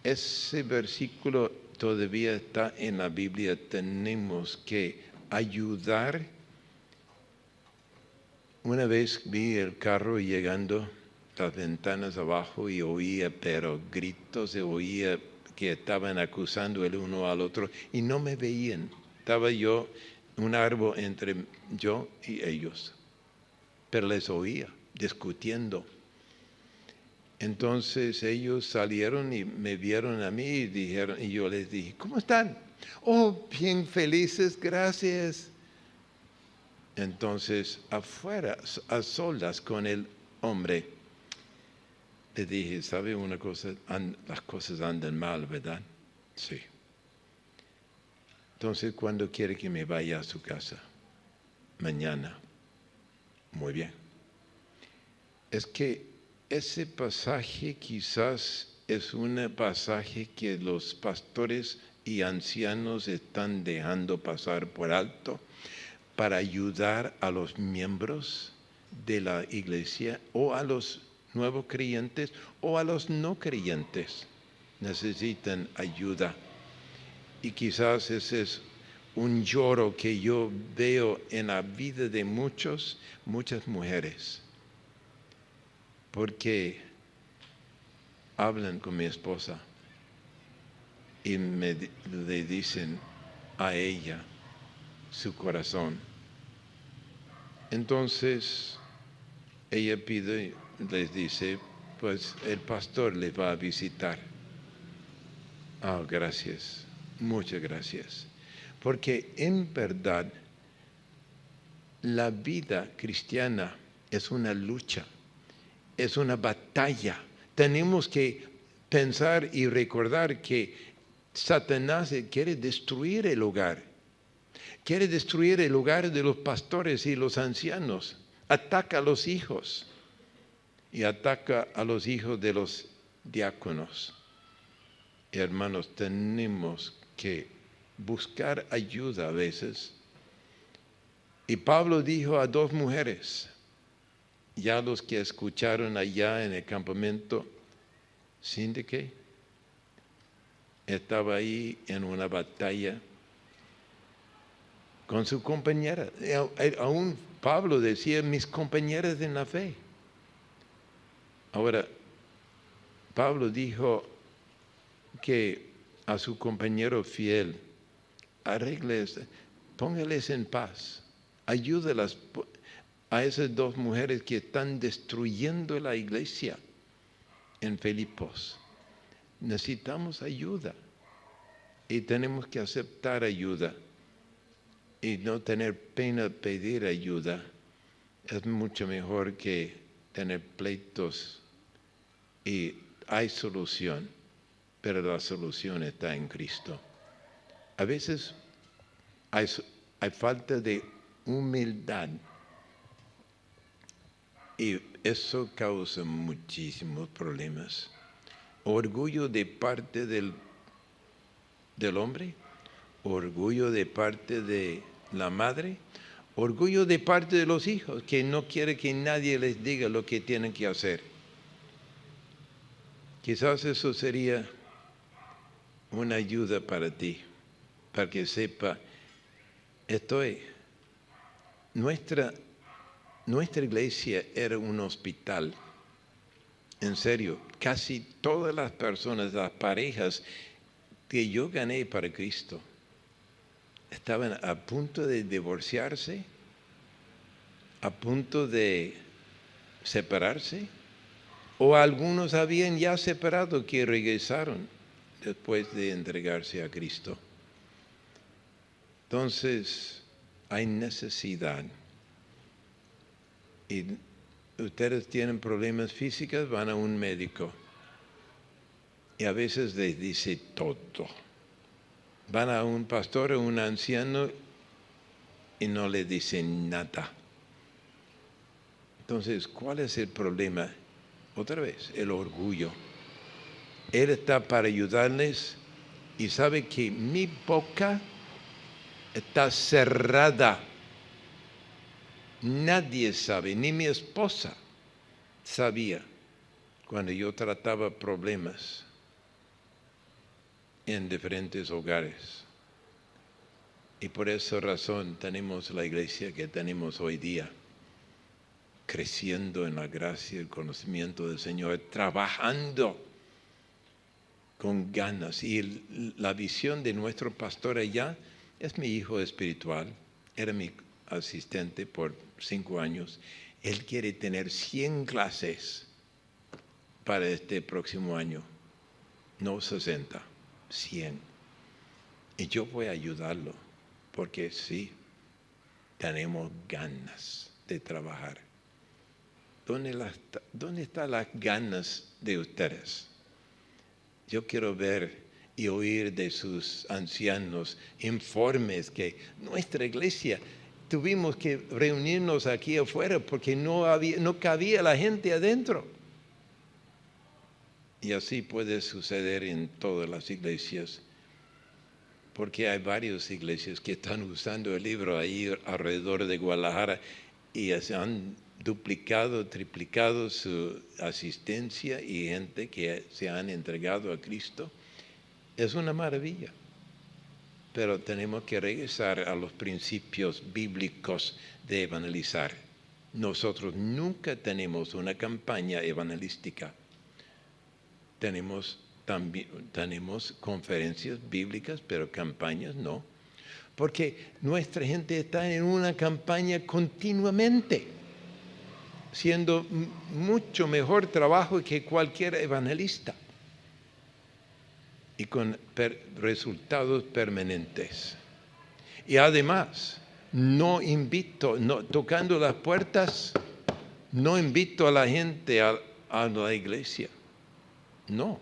ese versículo todavía está en la Biblia. Tenemos que ayudar. Una vez vi el carro llegando, las ventanas abajo, y oía pero gritos, se oía que estaban acusando el uno al otro y no me veían. Estaba yo, un árbol entre yo y ellos, pero les oía discutiendo. Entonces ellos salieron y me vieron a mí y dijeron, y yo les dije, ¿cómo están? Oh, bien felices, gracias. Entonces, afuera, a solas con el hombre, le dije, ¿sabe una cosa? Las cosas andan mal, ¿verdad? Sí. Entonces, ¿cuándo quiere que me vaya a su casa? Mañana. Muy bien. Es que ese pasaje quizás es un pasaje que los pastores y ancianos están dejando pasar por alto para ayudar a los miembros de la iglesia o a los nuevos creyentes o a los no creyentes. Necesitan ayuda. Y quizás ese es un lloro que yo veo en la vida de muchas mujeres. Porque hablan con mi esposa y le dicen a ella su corazón. Entonces ella pide, les dice, pues el pastor les va a visitar. Ah, gracias, muchas gracias. Porque en verdad la vida cristiana es una lucha. Es una batalla. Tenemos que pensar y recordar que Satanás quiere destruir el hogar. Quiere destruir el hogar de los pastores y los ancianos. ataca a los hijos y ataca a los hijos de los diáconos. Hermanos, tenemos que buscar ayuda a veces. Y Pablo dijo a 2 mujeres, ya los que escucharon allá en el campamento, Syntyche estaba ahí en una batalla con su compañera. Aún Pablo decía, mis compañeras en la fe. Ahora, Pablo dijo que a su compañero fiel, arregles, póngales en paz, ayúdelas a esas 2 mujeres que están destruyendo la iglesia en Filipos. Necesitamos ayuda y tenemos que aceptar ayuda y no tener pena de pedir ayuda. Es mucho mejor que tener pleitos, y hay solución, pero la solución está en Cristo. A veces hay falta de humildad y eso causa muchísimos problemas. Orgullo de parte del hombre, orgullo de parte de la madre, orgullo de parte de los hijos, que no quiere que nadie les diga lo que tienen que hacer. Quizás eso sería una ayuda para ti, para que sepa, nuestra iglesia era un hospital. En serio, casi todas las personas, las parejas que yo gané para Cristo, estaban a punto de divorciarse, a punto de separarse, o algunos habían ya separado que regresaron después de entregarse a Cristo. Entonces, hay necesidad. Y ustedes tienen problemas físicos, van a un médico. Y a veces les dice todo. Van a un pastor o un anciano y no le dicen nada. Entonces, ¿cuál es el problema? Otra vez, el orgullo. Él está para ayudarles y sabe que mi boca está cerrada. Nadie sabe, ni mi esposa sabía cuando yo trataba problemas en diferentes hogares. Y por esa razón tenemos la iglesia que tenemos hoy día, creciendo en la gracia y el conocimiento del Señor, trabajando con ganas. Y la visión de nuestro pastor allá es mi hijo espiritual, era mi asistente por 5 años. Él quiere tener 100 clases para este próximo año, no 60, 100. Y yo voy a ayudarlo, porque sí, tenemos ganas de trabajar. ¿Dónde están las ganas de ustedes? Yo quiero ver y oír de sus ancianos informes que nuestra iglesia tuvimos que reunirnos aquí afuera porque no cabía la gente adentro. Y así puede suceder en todas las iglesias, porque hay varias iglesias que están usando el libro ahí alrededor de Guadalajara y se han duplicado, triplicado su asistencia y gente que se han entregado a Cristo. Es una maravilla, pero tenemos que regresar a los principios bíblicos de evangelizar. Nosotros nunca tenemos una campaña evangelística. Tenemos conferencias bíblicas, pero campañas no, porque nuestra gente está en una campaña continuamente, siendo mucho mejor trabajo que cualquier evangelista y con resultados permanentes. Y además, tocando las puertas, no invito a la gente a la iglesia. No.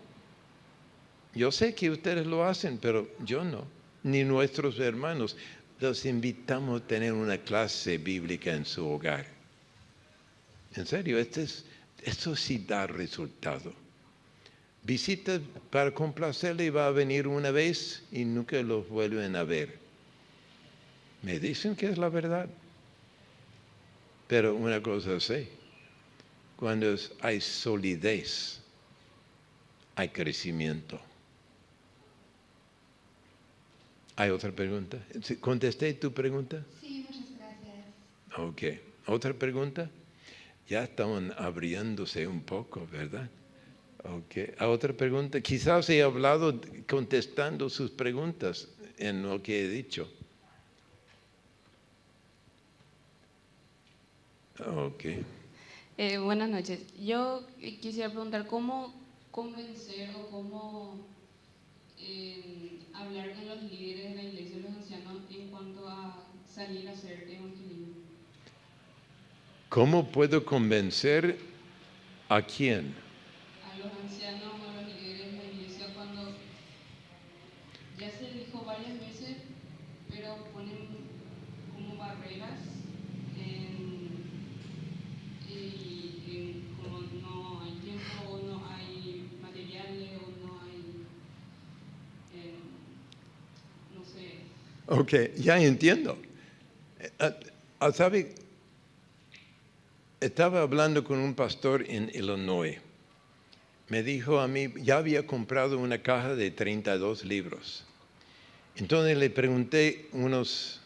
Yo sé que ustedes lo hacen, pero yo no, ni nuestros hermanos. Los invitamos a tener una clase bíblica en su hogar. En serio, esto sí da resultado. Visitas para complacerle va a venir una vez y nunca los vuelven a ver. Me dicen que es la verdad. Pero una cosa sé, cuando hay solidez, hay crecimiento. ¿Hay otra pregunta? ¿Contesté tu pregunta?
Sí, muchas gracias.
Ok. ¿Otra pregunta? Ya estaban abriéndose un poco, ¿verdad? Ok. ¿Hay otra pregunta? Quizás he hablado contestando sus preguntas en lo que he dicho. Ok.
Buenas noches. Yo quisiera preguntar cómo convencer o cómo hablar con los líderes de la iglesia, los ancianos, en cuanto a salir a hacer evangelismo.
¿Cómo puedo convencer a quién?
A los ancianos o a los líderes de la iglesia cuando ya se dijo varias veces, pero ponen como barreras como no hay tiempo o no hay materiales o no hay, no sé.
Ok, ya entiendo. ¿Sabe? Estaba hablando con un pastor en Illinois. Me dijo a mí, ya había comprado una caja de 32 libros. Entonces le pregunté unos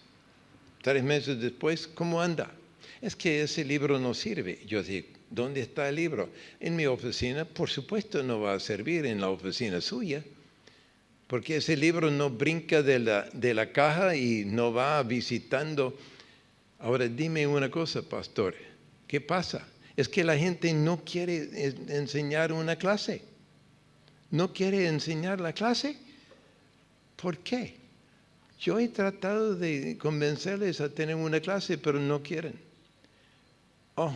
3 meses después, ¿cómo anda? Es que ese libro no sirve. Yo dije, ¿dónde está el libro? En mi oficina. Por supuesto no va a servir en la oficina suya, porque ese libro no brinca de la caja y no va visitando. Ahora dime una cosa, pastor, ¿qué pasa? Es que la gente no quiere enseñar una clase. ¿No quiere enseñar la clase? ¿Por qué? Yo he tratado de convencerles a tener una clase, pero no quieren. Oh,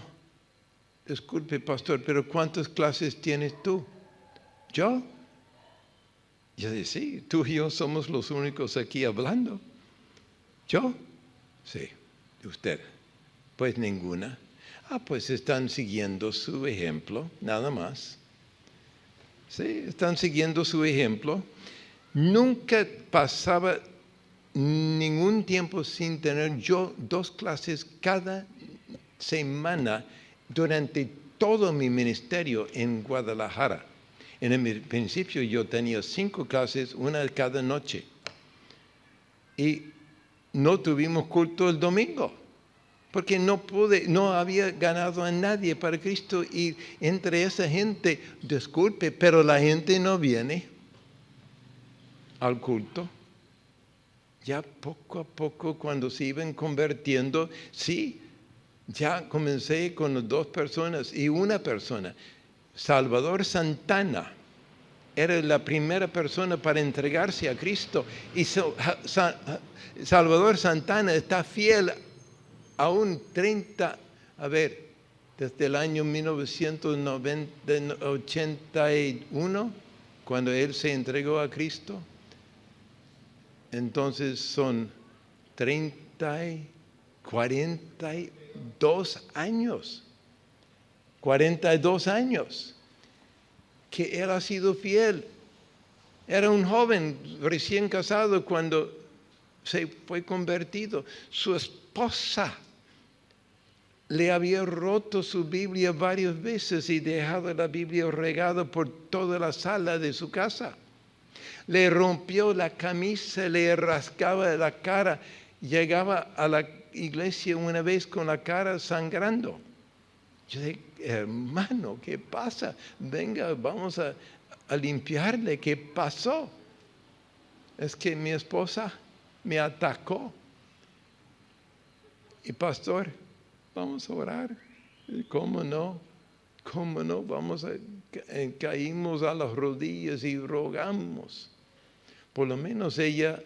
disculpe, pastor, pero ¿cuántas clases tienes tú? ¿Yo? Yo dije, sí, tú y yo somos los únicos aquí hablando. ¿Yo? Sí, usted. Pues ninguna. Pues están siguiendo su ejemplo, nada más. Sí, están siguiendo su ejemplo. Nunca pasaba ningún tiempo sin tener yo 2 clases cada semana durante todo mi ministerio en Guadalajara. En el principio yo tenía 5 clases, una cada noche. Y no tuvimos culto el domingo, porque no había ganado a nadie para Cristo. Y entre esa gente, disculpe, pero la gente no viene al culto. Ya poco a poco, cuando se iban convirtiendo, sí, ya comencé con 2 personas y una persona. Salvador Santana era la primera persona para entregarse a Cristo. Y Salvador Santana está fiel aún desde el año 1981, cuando él se entregó a Cristo. Entonces son 42 años que él ha sido fiel. Era un joven recién casado cuando se fue convertido. Su esposa le había roto su Biblia varias veces y dejado la Biblia regada por toda la sala de su casa. Le rompió la camisa, le rascaba la cara. Llegaba a la iglesia una vez con la cara sangrando. Yo dije, hermano, ¿qué pasa? Venga, vamos a limpiarle. ¿Qué pasó? Es que mi esposa me atacó. Y pastor, vamos a orar. ¿Cómo no? ¿Cómo no? Caímos a las rodillas y rogamos. Por lo menos ella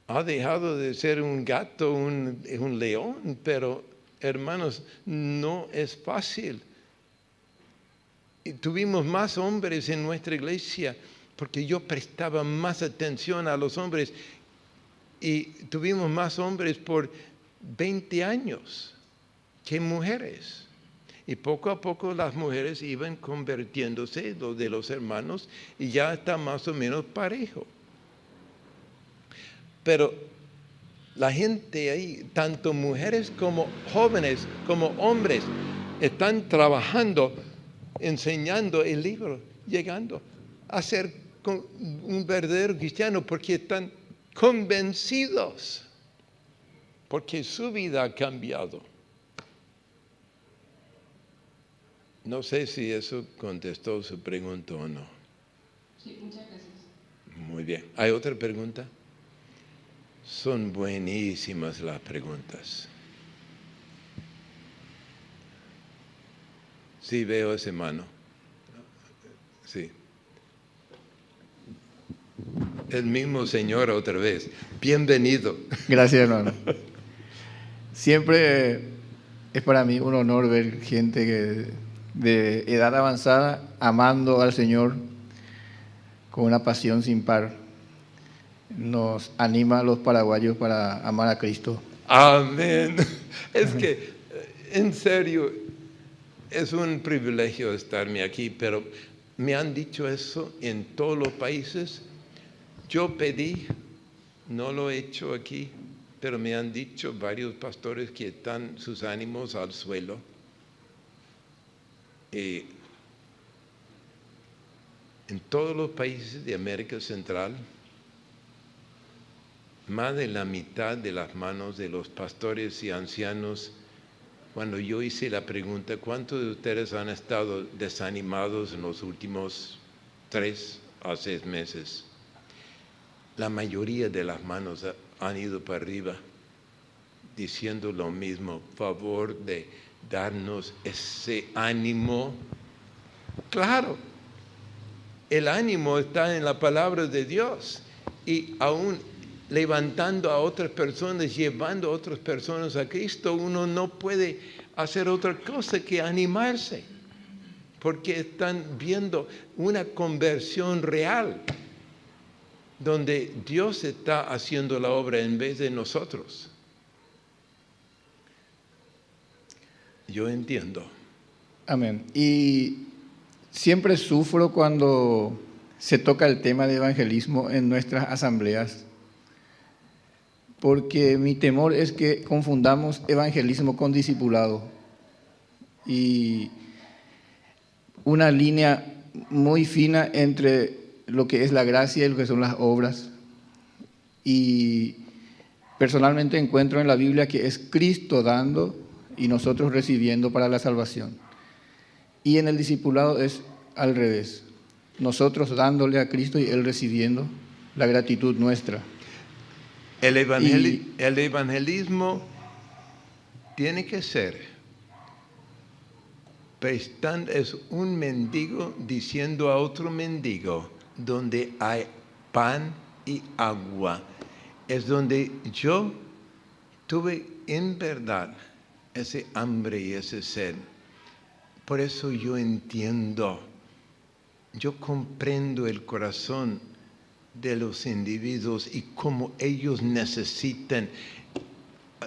ha dejado de ser un gato, un león, pero hermanos, no es fácil. Y tuvimos más hombres en nuestra iglesia porque yo prestaba más atención a los hombres, y tuvimos más hombres por 20 años que mujeres. Y poco a poco las mujeres iban convirtiéndose, los de los hermanos, y ya está más o menos parejo. Pero la gente ahí, tanto mujeres como jóvenes, como hombres, están trabajando, enseñando el libro, llegando a ser un verdadero cristiano porque están convencidos, porque su vida ha cambiado. No sé si eso contestó su pregunta o no.
Sí, muchas gracias.
Muy bien. ¿Hay otra pregunta? Son buenísimas las preguntas. Sí, veo esa mano. Sí. El mismo Señor otra vez. Bienvenido.
Gracias, hermano. Siempre es para mí un honor ver gente de edad avanzada amando al Señor con una pasión sin par. Nos anima a los paraguayos para amar a Cristo.
Amén. Es que, en serio, es un privilegio estarme aquí, pero me han dicho eso en todos los países. Yo pedí, no lo he hecho aquí, pero me han dicho varios pastores que están sus ánimos al suelo. En todos los países de América Central, más de la mitad de las manos de los pastores y ancianos, cuando yo hice la pregunta, ¿cuántos de ustedes han estado desanimados en los últimos 3 a 6 meses? La mayoría de las manos han ido para arriba, diciendo lo mismo, favor de darnos ese ánimo. Claro, el ánimo está en la palabra de Dios y aún levantando a otras personas, llevando a otras personas a Cristo, uno no puede hacer otra cosa que animarse, porque están viendo una conversión real, donde Dios está haciendo la obra en vez de nosotros. Yo entiendo.
Amén. Y siempre sufro cuando se toca el tema de evangelismo en nuestras asambleas, porque mi temor es que confundamos evangelismo con discipulado. Y una línea muy fina entre lo que es la gracia y lo que son las obras. Y personalmente encuentro en la Biblia que es Cristo dando y nosotros recibiendo para la salvación. Y en el discipulado es al revés. Nosotros dándole a Cristo y Él recibiendo la gratitud nuestra.
El evangelismo tiene que ser, es un mendigo diciendo a otro mendigo, donde hay pan y agua. Es donde yo tuve en verdad ese hambre y ese sed. Por eso yo entiendo, yo comprendo el corazón de los individuos y cómo ellos necesitan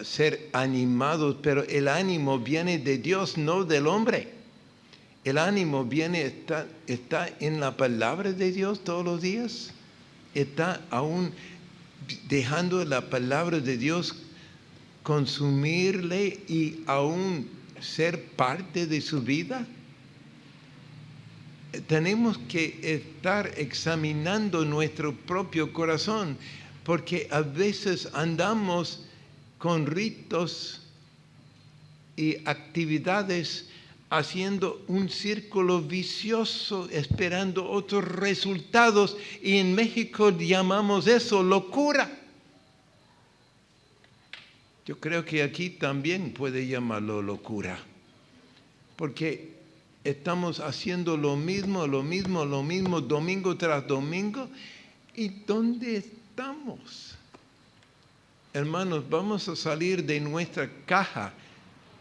ser animados, pero el ánimo viene de Dios, no del hombre. El ánimo está en la palabra de Dios todos los días, está aún dejando la palabra de Dios consumirle y aún ser parte de su vida. Tenemos que estar examinando nuestro propio corazón, porque a veces andamos con ritos y actividades haciendo un círculo vicioso, esperando otros resultados, y en México llamamos eso locura. Yo creo que aquí también puede llamarlo locura, porque estamos haciendo lo mismo, domingo tras domingo. ¿Y dónde estamos? Hermanos, vamos a salir de nuestra caja,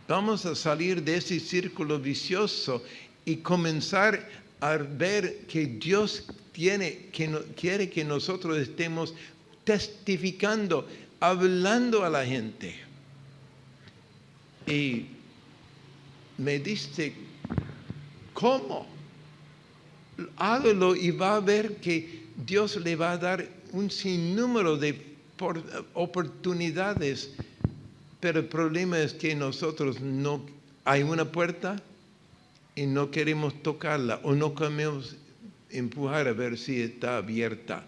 vamos a salir de ese círculo vicioso y comenzar a ver que Dios quiere que nosotros estemos testificando, hablando a la gente. Y me dice, ¿cómo? Hágalo y va a ver que Dios le va a dar un sinnúmero de oportunidades, pero el problema es que nosotros no hay una puerta y no queremos tocarla o no queremos empujar a ver si está abierta.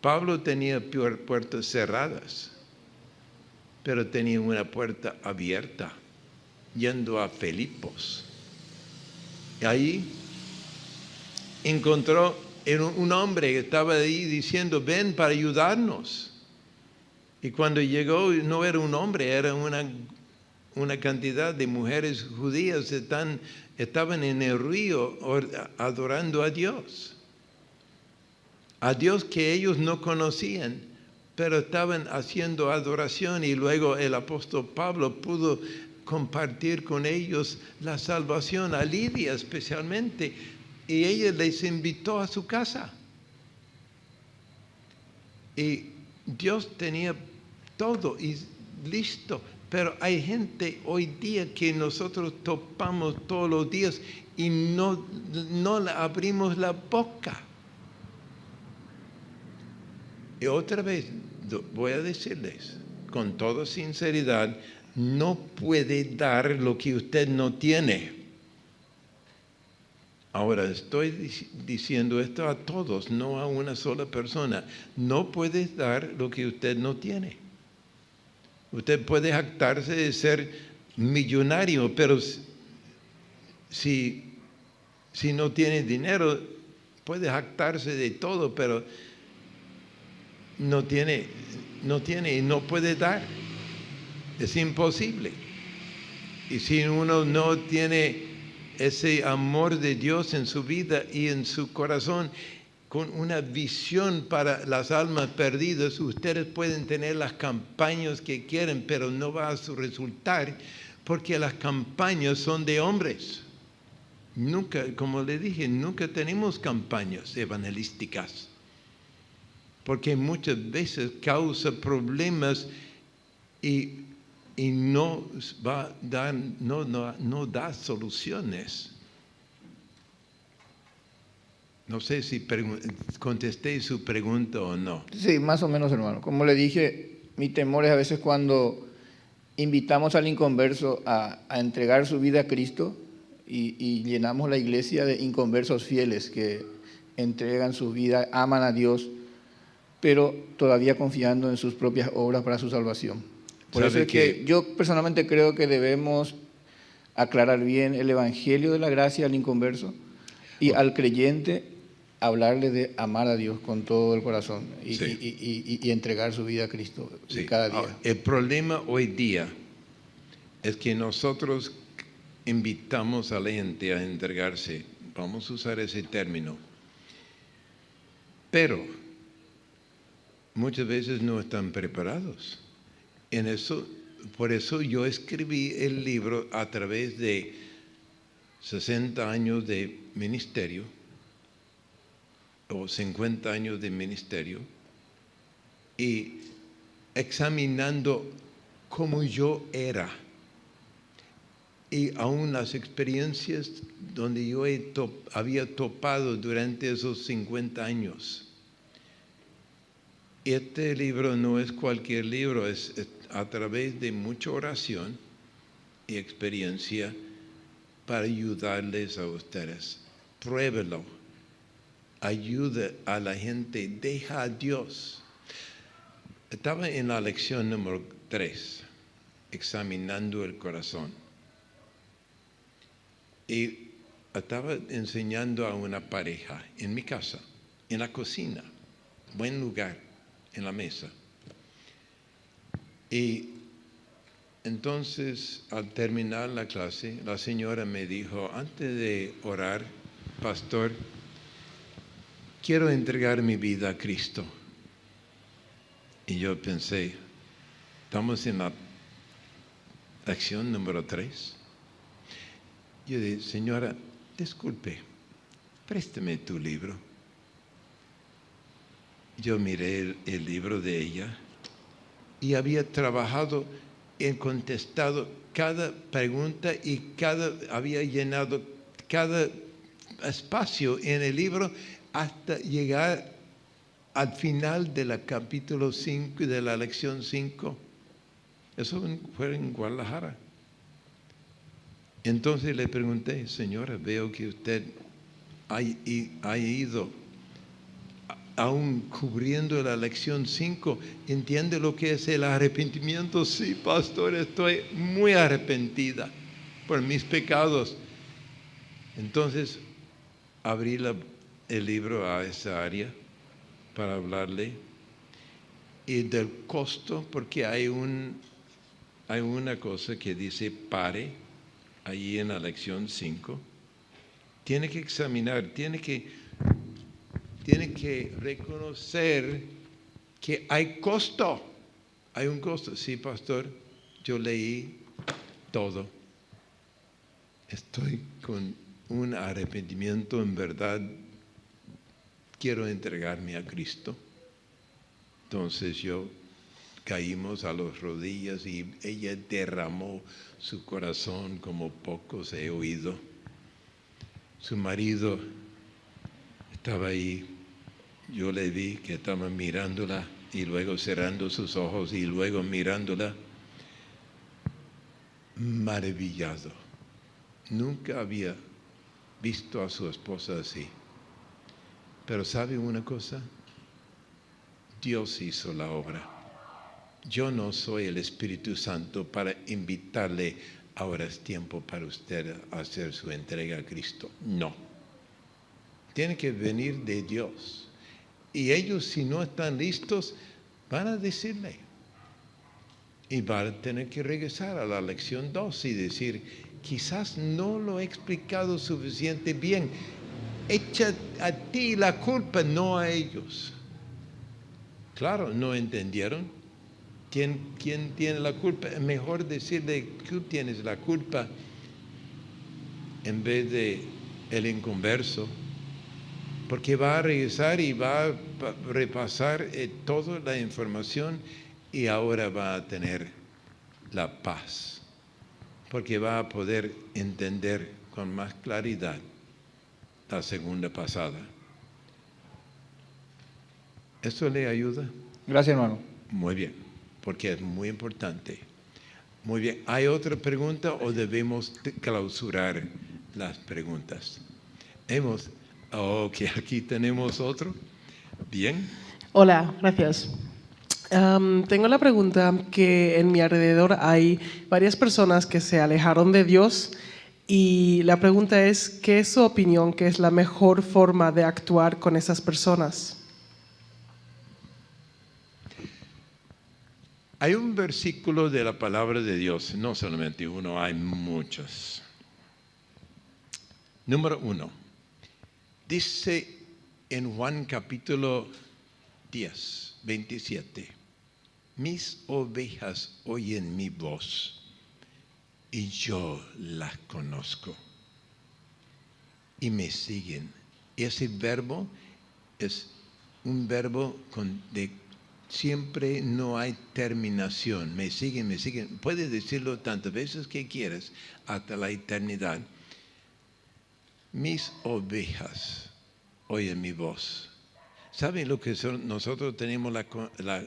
Pablo tenía puertas cerradas, pero tenía una puerta abierta, yendo a Filipos. Y ahí encontró un hombre que estaba ahí diciendo, ven para ayudarnos. Y cuando llegó, no era un hombre, era una cantidad de mujeres judías que estaban en el río adorando a Dios que ellos no conocían, pero estaban haciendo adoración, y luego el apóstol Pablo pudo compartir con ellos la salvación, a Lidia especialmente, y ella les invitó a su casa. Y Dios tenía todo y listo, pero hay gente hoy día que nosotros topamos todos los días y no le abrimos la boca. Y otra vez voy a decirles con toda sinceridad, no puede dar lo que usted no tiene. Ahora estoy diciendo esto a todos, no a una sola persona. No puede dar lo que usted no tiene. Usted puede jactarse de ser millonario, pero si no tiene dinero, puede jactarse de todo, pero no tiene y no puede dar. Es imposible. Y si uno no tiene ese amor de Dios en su vida y en su corazón, con una visión para las almas perdidas, ustedes pueden tener las campañas que quieren, pero no va a resultar, porque las campañas son de hombres. Nunca, como le dije, nunca tenemos campañas evangelísticas, porque muchas veces causa problemas y no va a dar, no da soluciones. No sé si contesté su pregunta o no.
Sí, más o menos, hermano. Como le dije, mi temor es a veces cuando invitamos al inconverso a entregar su vida a Cristo y llenamos la iglesia de inconversos fieles que entregan su vida, aman a Dios, pero todavía confiando en sus propias obras para su salvación. Por eso es que yo personalmente creo que debemos aclarar bien el evangelio de la gracia al inconverso y al creyente hablarle de amar a Dios con todo el corazón y entregar su vida a Cristo cada día.
El problema hoy día es que nosotros invitamos a la gente a entregarse, vamos a usar ese término, pero muchas veces no están preparados. Por eso yo escribí el libro a través de 60 años de ministerio o 50 años de ministerio, y examinando cómo yo era y aún las experiencias donde yo había topado durante esos 50 años. Este libro no es cualquier libro, es a través de mucha oración y experiencia para ayudarles a ustedes. Pruébelo, ayuda a la gente, deja a Dios. Estaba en la lección número 3, examinando el corazón. Y estaba enseñando a una pareja en mi casa, en la cocina, buen lugar, en la mesa. Y entonces, al terminar la clase, la señora me dijo, antes de orar, pastor, quiero entregar mi vida a Cristo. Y yo pensé, estamos en la lección número 3. Yo dije, señora, disculpe, présteme tu libro. Yo miré el libro de ella y había trabajado he contestado cada pregunta y había llenado cada espacio en el libro hasta llegar al final del capítulo 5 y de la lección 5. Eso fue en Guadalajara. Entonces le pregunté, señora, veo que usted ha ido aún cubriendo la lección 5. ¿Entiende lo que es el arrepentimiento? Sí, pastor, estoy muy arrepentida por mis pecados. Entonces abrí el libro a esa área para hablarle y del costo, porque hay una cosa que dice pare allí en la lección 5. Tiene que examinar, tiene que reconocer que hay costo. Hay un costo. Sí, pastor, yo leí todo. Estoy con un arrepentimiento, en verdad, quiero entregarme a Cristo. Entonces caímos a las rodillas y ella derramó su corazón como pocos he oído. Su marido estaba ahí, yo le vi que estaba mirándola y luego cerrando sus ojos y luego mirándola, maravillado. Nunca había visto a su esposa así. Pero ¿sabe una cosa? Dios hizo la obra. Yo no soy el Espíritu Santo para invitarle, ahora es tiempo para usted a hacer su entrega a Cristo. No. Tiene que venir de Dios. Y ellos, si no están listos, van a decirle. Y van a tener que regresar a la lección 2 y decir, quizás no lo he explicado suficiente bien. Echa a ti la culpa, no a ellos. Claro, no entendieron. ¿Quién tiene la culpa? Es mejor decirle, tú tienes la culpa, en vez de el inconverso, porque va a regresar y va a repasar toda la información y ahora va a tener la paz, porque va a poder entender con más claridad la segunda pasada. ¿Eso le ayuda?
Gracias, hermano.
Muy bien, porque es muy importante. Muy bien, ¿hay otra pregunta o debemos clausurar las preguntas? Ok, aquí tenemos otro. Bien.
Hola, gracias. Tengo la pregunta que en mi alrededor hay varias personas que se alejaron de Dios y la pregunta es, ¿qué es su opinión? ¿Qué es la mejor forma de actuar con esas personas?
Hay un versículo de la palabra de Dios, no solamente uno, hay muchos. Número 1, dice en Juan capítulo 10, 27, mis ovejas oyen mi voz y yo las conozco y me siguen. Ese verbo es un verbo siempre no hay terminación. Me siguen, me siguen. Puedes decirlo tantas veces que quieras hasta la eternidad. Mis ovejas oyen mi voz. ¿Saben lo que nosotros tenemos la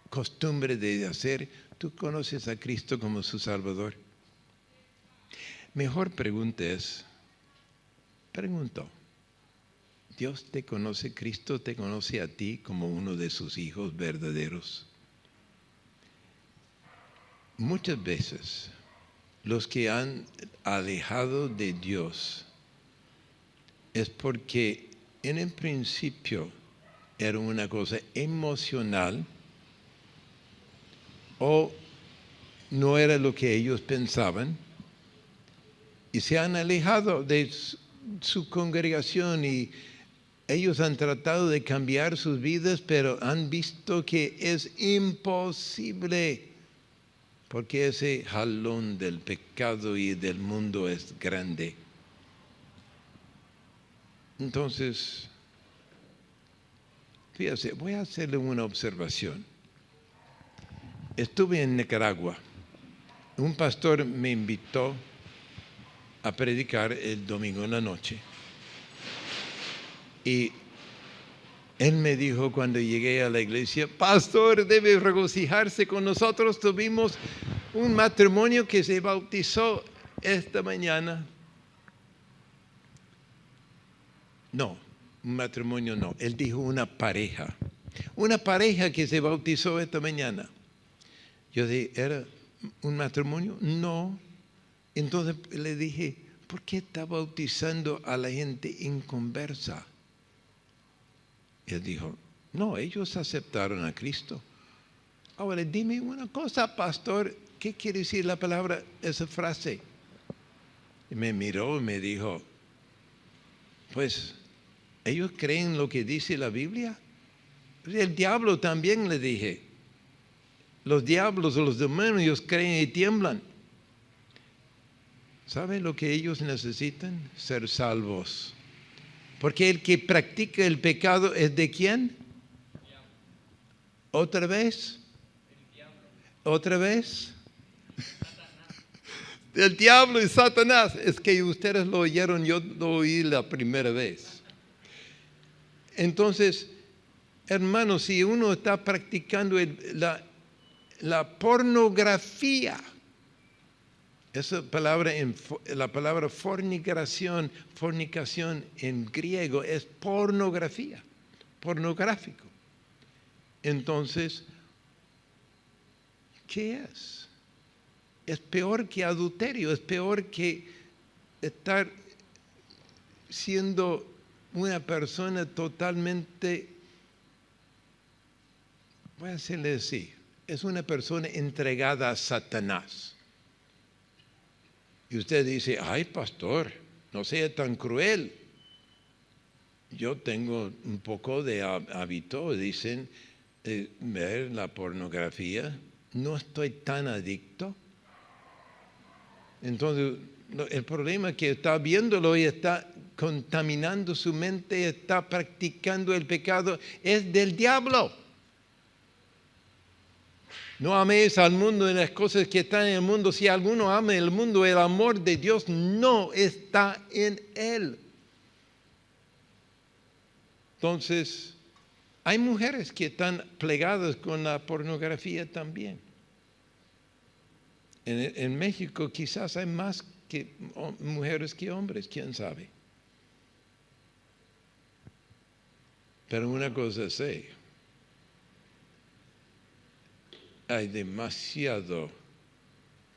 costumbre de hacer? ¿Tú conoces a Cristo como su Salvador? Mejor pregunta es, pregunto, ¿Dios te conoce, Cristo te conoce a ti como uno de sus hijos verdaderos? Muchas veces los que han alejado de Dios es porque en el principio era una cosa emocional o no era lo que ellos pensaban y se han alejado de su congregación y ellos han tratado de cambiar sus vidas, pero han visto que es imposible, porque ese jalón del pecado y del mundo es grande. Entonces, fíjate, voy a hacerle una observación. estuve en Nicaragua. Un pastor me invitó a predicar el domingo en la noche. Y él me dijo cuando llegué a la iglesia, pastor, debe regocijarse con nosotros. Tuvimos un matrimonio que se bautizó esta mañana. No, un matrimonio no. Él dijo una pareja. Una pareja que se bautizó esta mañana. Yo dije, ¿era un matrimonio? No. Entonces le dije, ¿por qué está bautizando a la gente inconversa? Él dijo, no, ellos aceptaron a Cristo. Ahora, dime una cosa, pastor, ¿qué quiere decir la palabra, esa frase? Y me miró y me dijo, pues, ¿ellos creen lo que dice la Biblia? El diablo también, le dije. Los diablos o los demonios creen y tiemblan. ¿Sabe lo que ellos necesitan? Ser salvos. Porque el que practica el pecado es ¿de quién? ¿Otra vez? ¿Otra vez? Del diablo y Satanás. Es que ustedes lo oyeron, yo lo oí la primera vez. Entonces, hermanos, si uno está practicando la pornografía, esa palabra, la palabra fornicación en griego es pornografía, pornográfico. Entonces, ¿qué es? Es peor que adulterio, es peor que estar siendo una persona totalmente, voy a decirle así, es una persona entregada a Satanás. Y usted dice, ay, pastor, no sea tan cruel. Yo tengo un poco de hábito, dicen, ver la pornografía. No estoy tan adicto. Entonces, el problema es que está viéndolo y está contaminando su mente, está practicando el pecado, es del diablo. No améis al mundo en las cosas que están en el mundo. Si alguno ama el mundo, el amor de Dios no está en él. Entonces, hay mujeres que están plegadas con la pornografía también. En México quizás hay más mujeres que hombres, quién sabe. Pero una cosa sé. Hay demasiado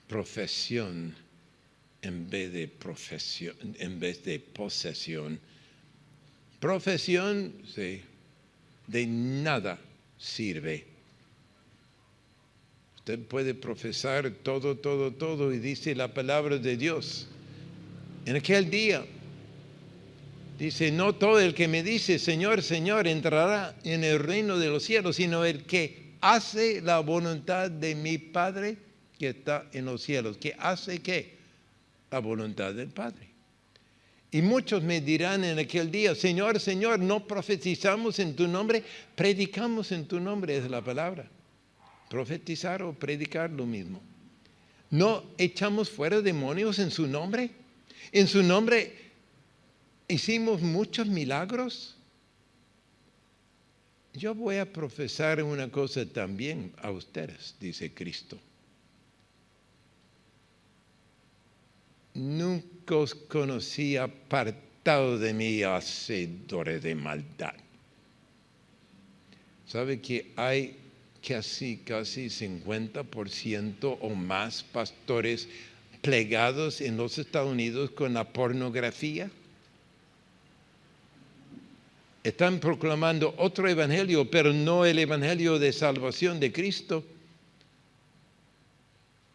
profesión en vez de posesión. Profesión, sí, de nada sirve. Usted puede profesar todo y dice la palabra de Dios. En aquel día dice, no todo el que me dice Señor, Señor entrará en el reino de los cielos, sino el que hace la voluntad de mi Padre que está en los cielos. ¿Que hace qué? La voluntad del Padre. Y muchos me dirán en aquel día, Señor, Señor, no profetizamos en tu nombre, predicamos en tu nombre, es la palabra. Profetizar o predicar lo mismo. ¿No echamos fuera demonios en su nombre? En su nombre hicimos muchos milagros. Yo voy a profesar una cosa también a ustedes, dice Cristo. Nunca os conocí apartado de mí, hacedores de maldad. ¿Sabe que hay casi 50% o más pastores plegados en los Estados Unidos con la pornografía? Están proclamando otro evangelio, pero no el evangelio de salvación de Cristo,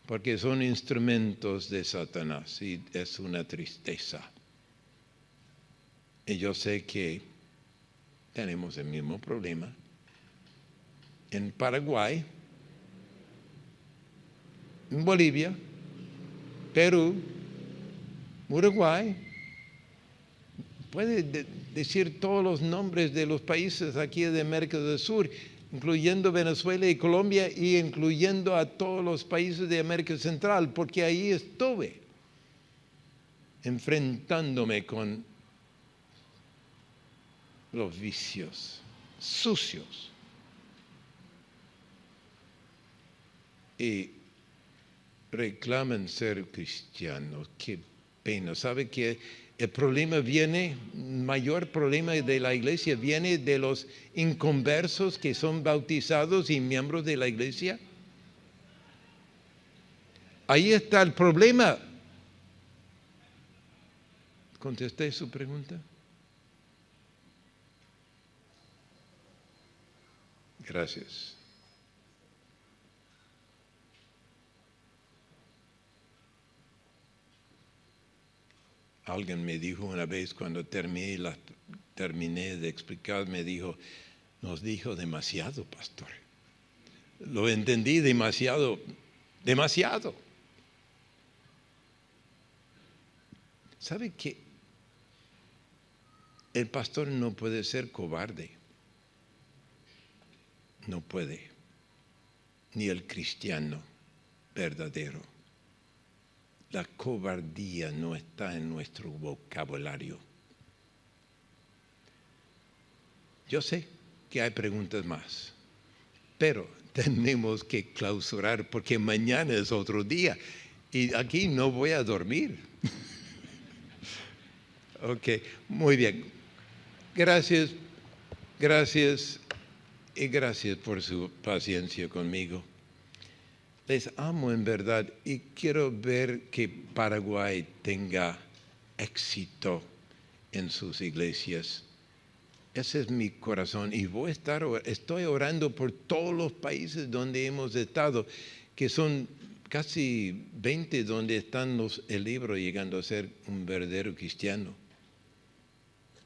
porque son instrumentos de Satanás y es una tristeza. Y yo sé que tenemos el mismo problema. En Paraguay, en Bolivia, Perú, Uruguay, puede decir todos los nombres de los países aquí de América del Sur. incluyendo Venezuela y Colombia y incluyendo a todos los países de América Central, porque ahí estuve enfrentándome con los vicios sucios. Y reclaman ser cristianos. Qué pena. ¿Sabe que el problema viene, mayor problema de la iglesia viene de los inconversos que son bautizados y miembros de la iglesia? Ahí está el problema. ¿Contesté su pregunta? Gracias. Alguien me dijo una vez cuando terminé de explicar, me dijo, nos dijo demasiado, pastor. Lo entendí demasiado. ¿Sabe qué? El pastor no puede ser cobarde. No puede. Ni el cristiano verdadero. La cobardía no está en nuestro vocabulario. Yo sé que hay preguntas más, pero tenemos que clausurar porque mañana es otro día y aquí no voy a dormir. Ok, muy bien. Gracias y gracias por su paciencia conmigo. Les amo en verdad y quiero ver que Paraguay tenga éxito en sus iglesias. Ese es mi corazón y estoy orando por todos los países donde hemos estado, que son casi 20 donde están el libro llegando a ser un verdadero cristiano.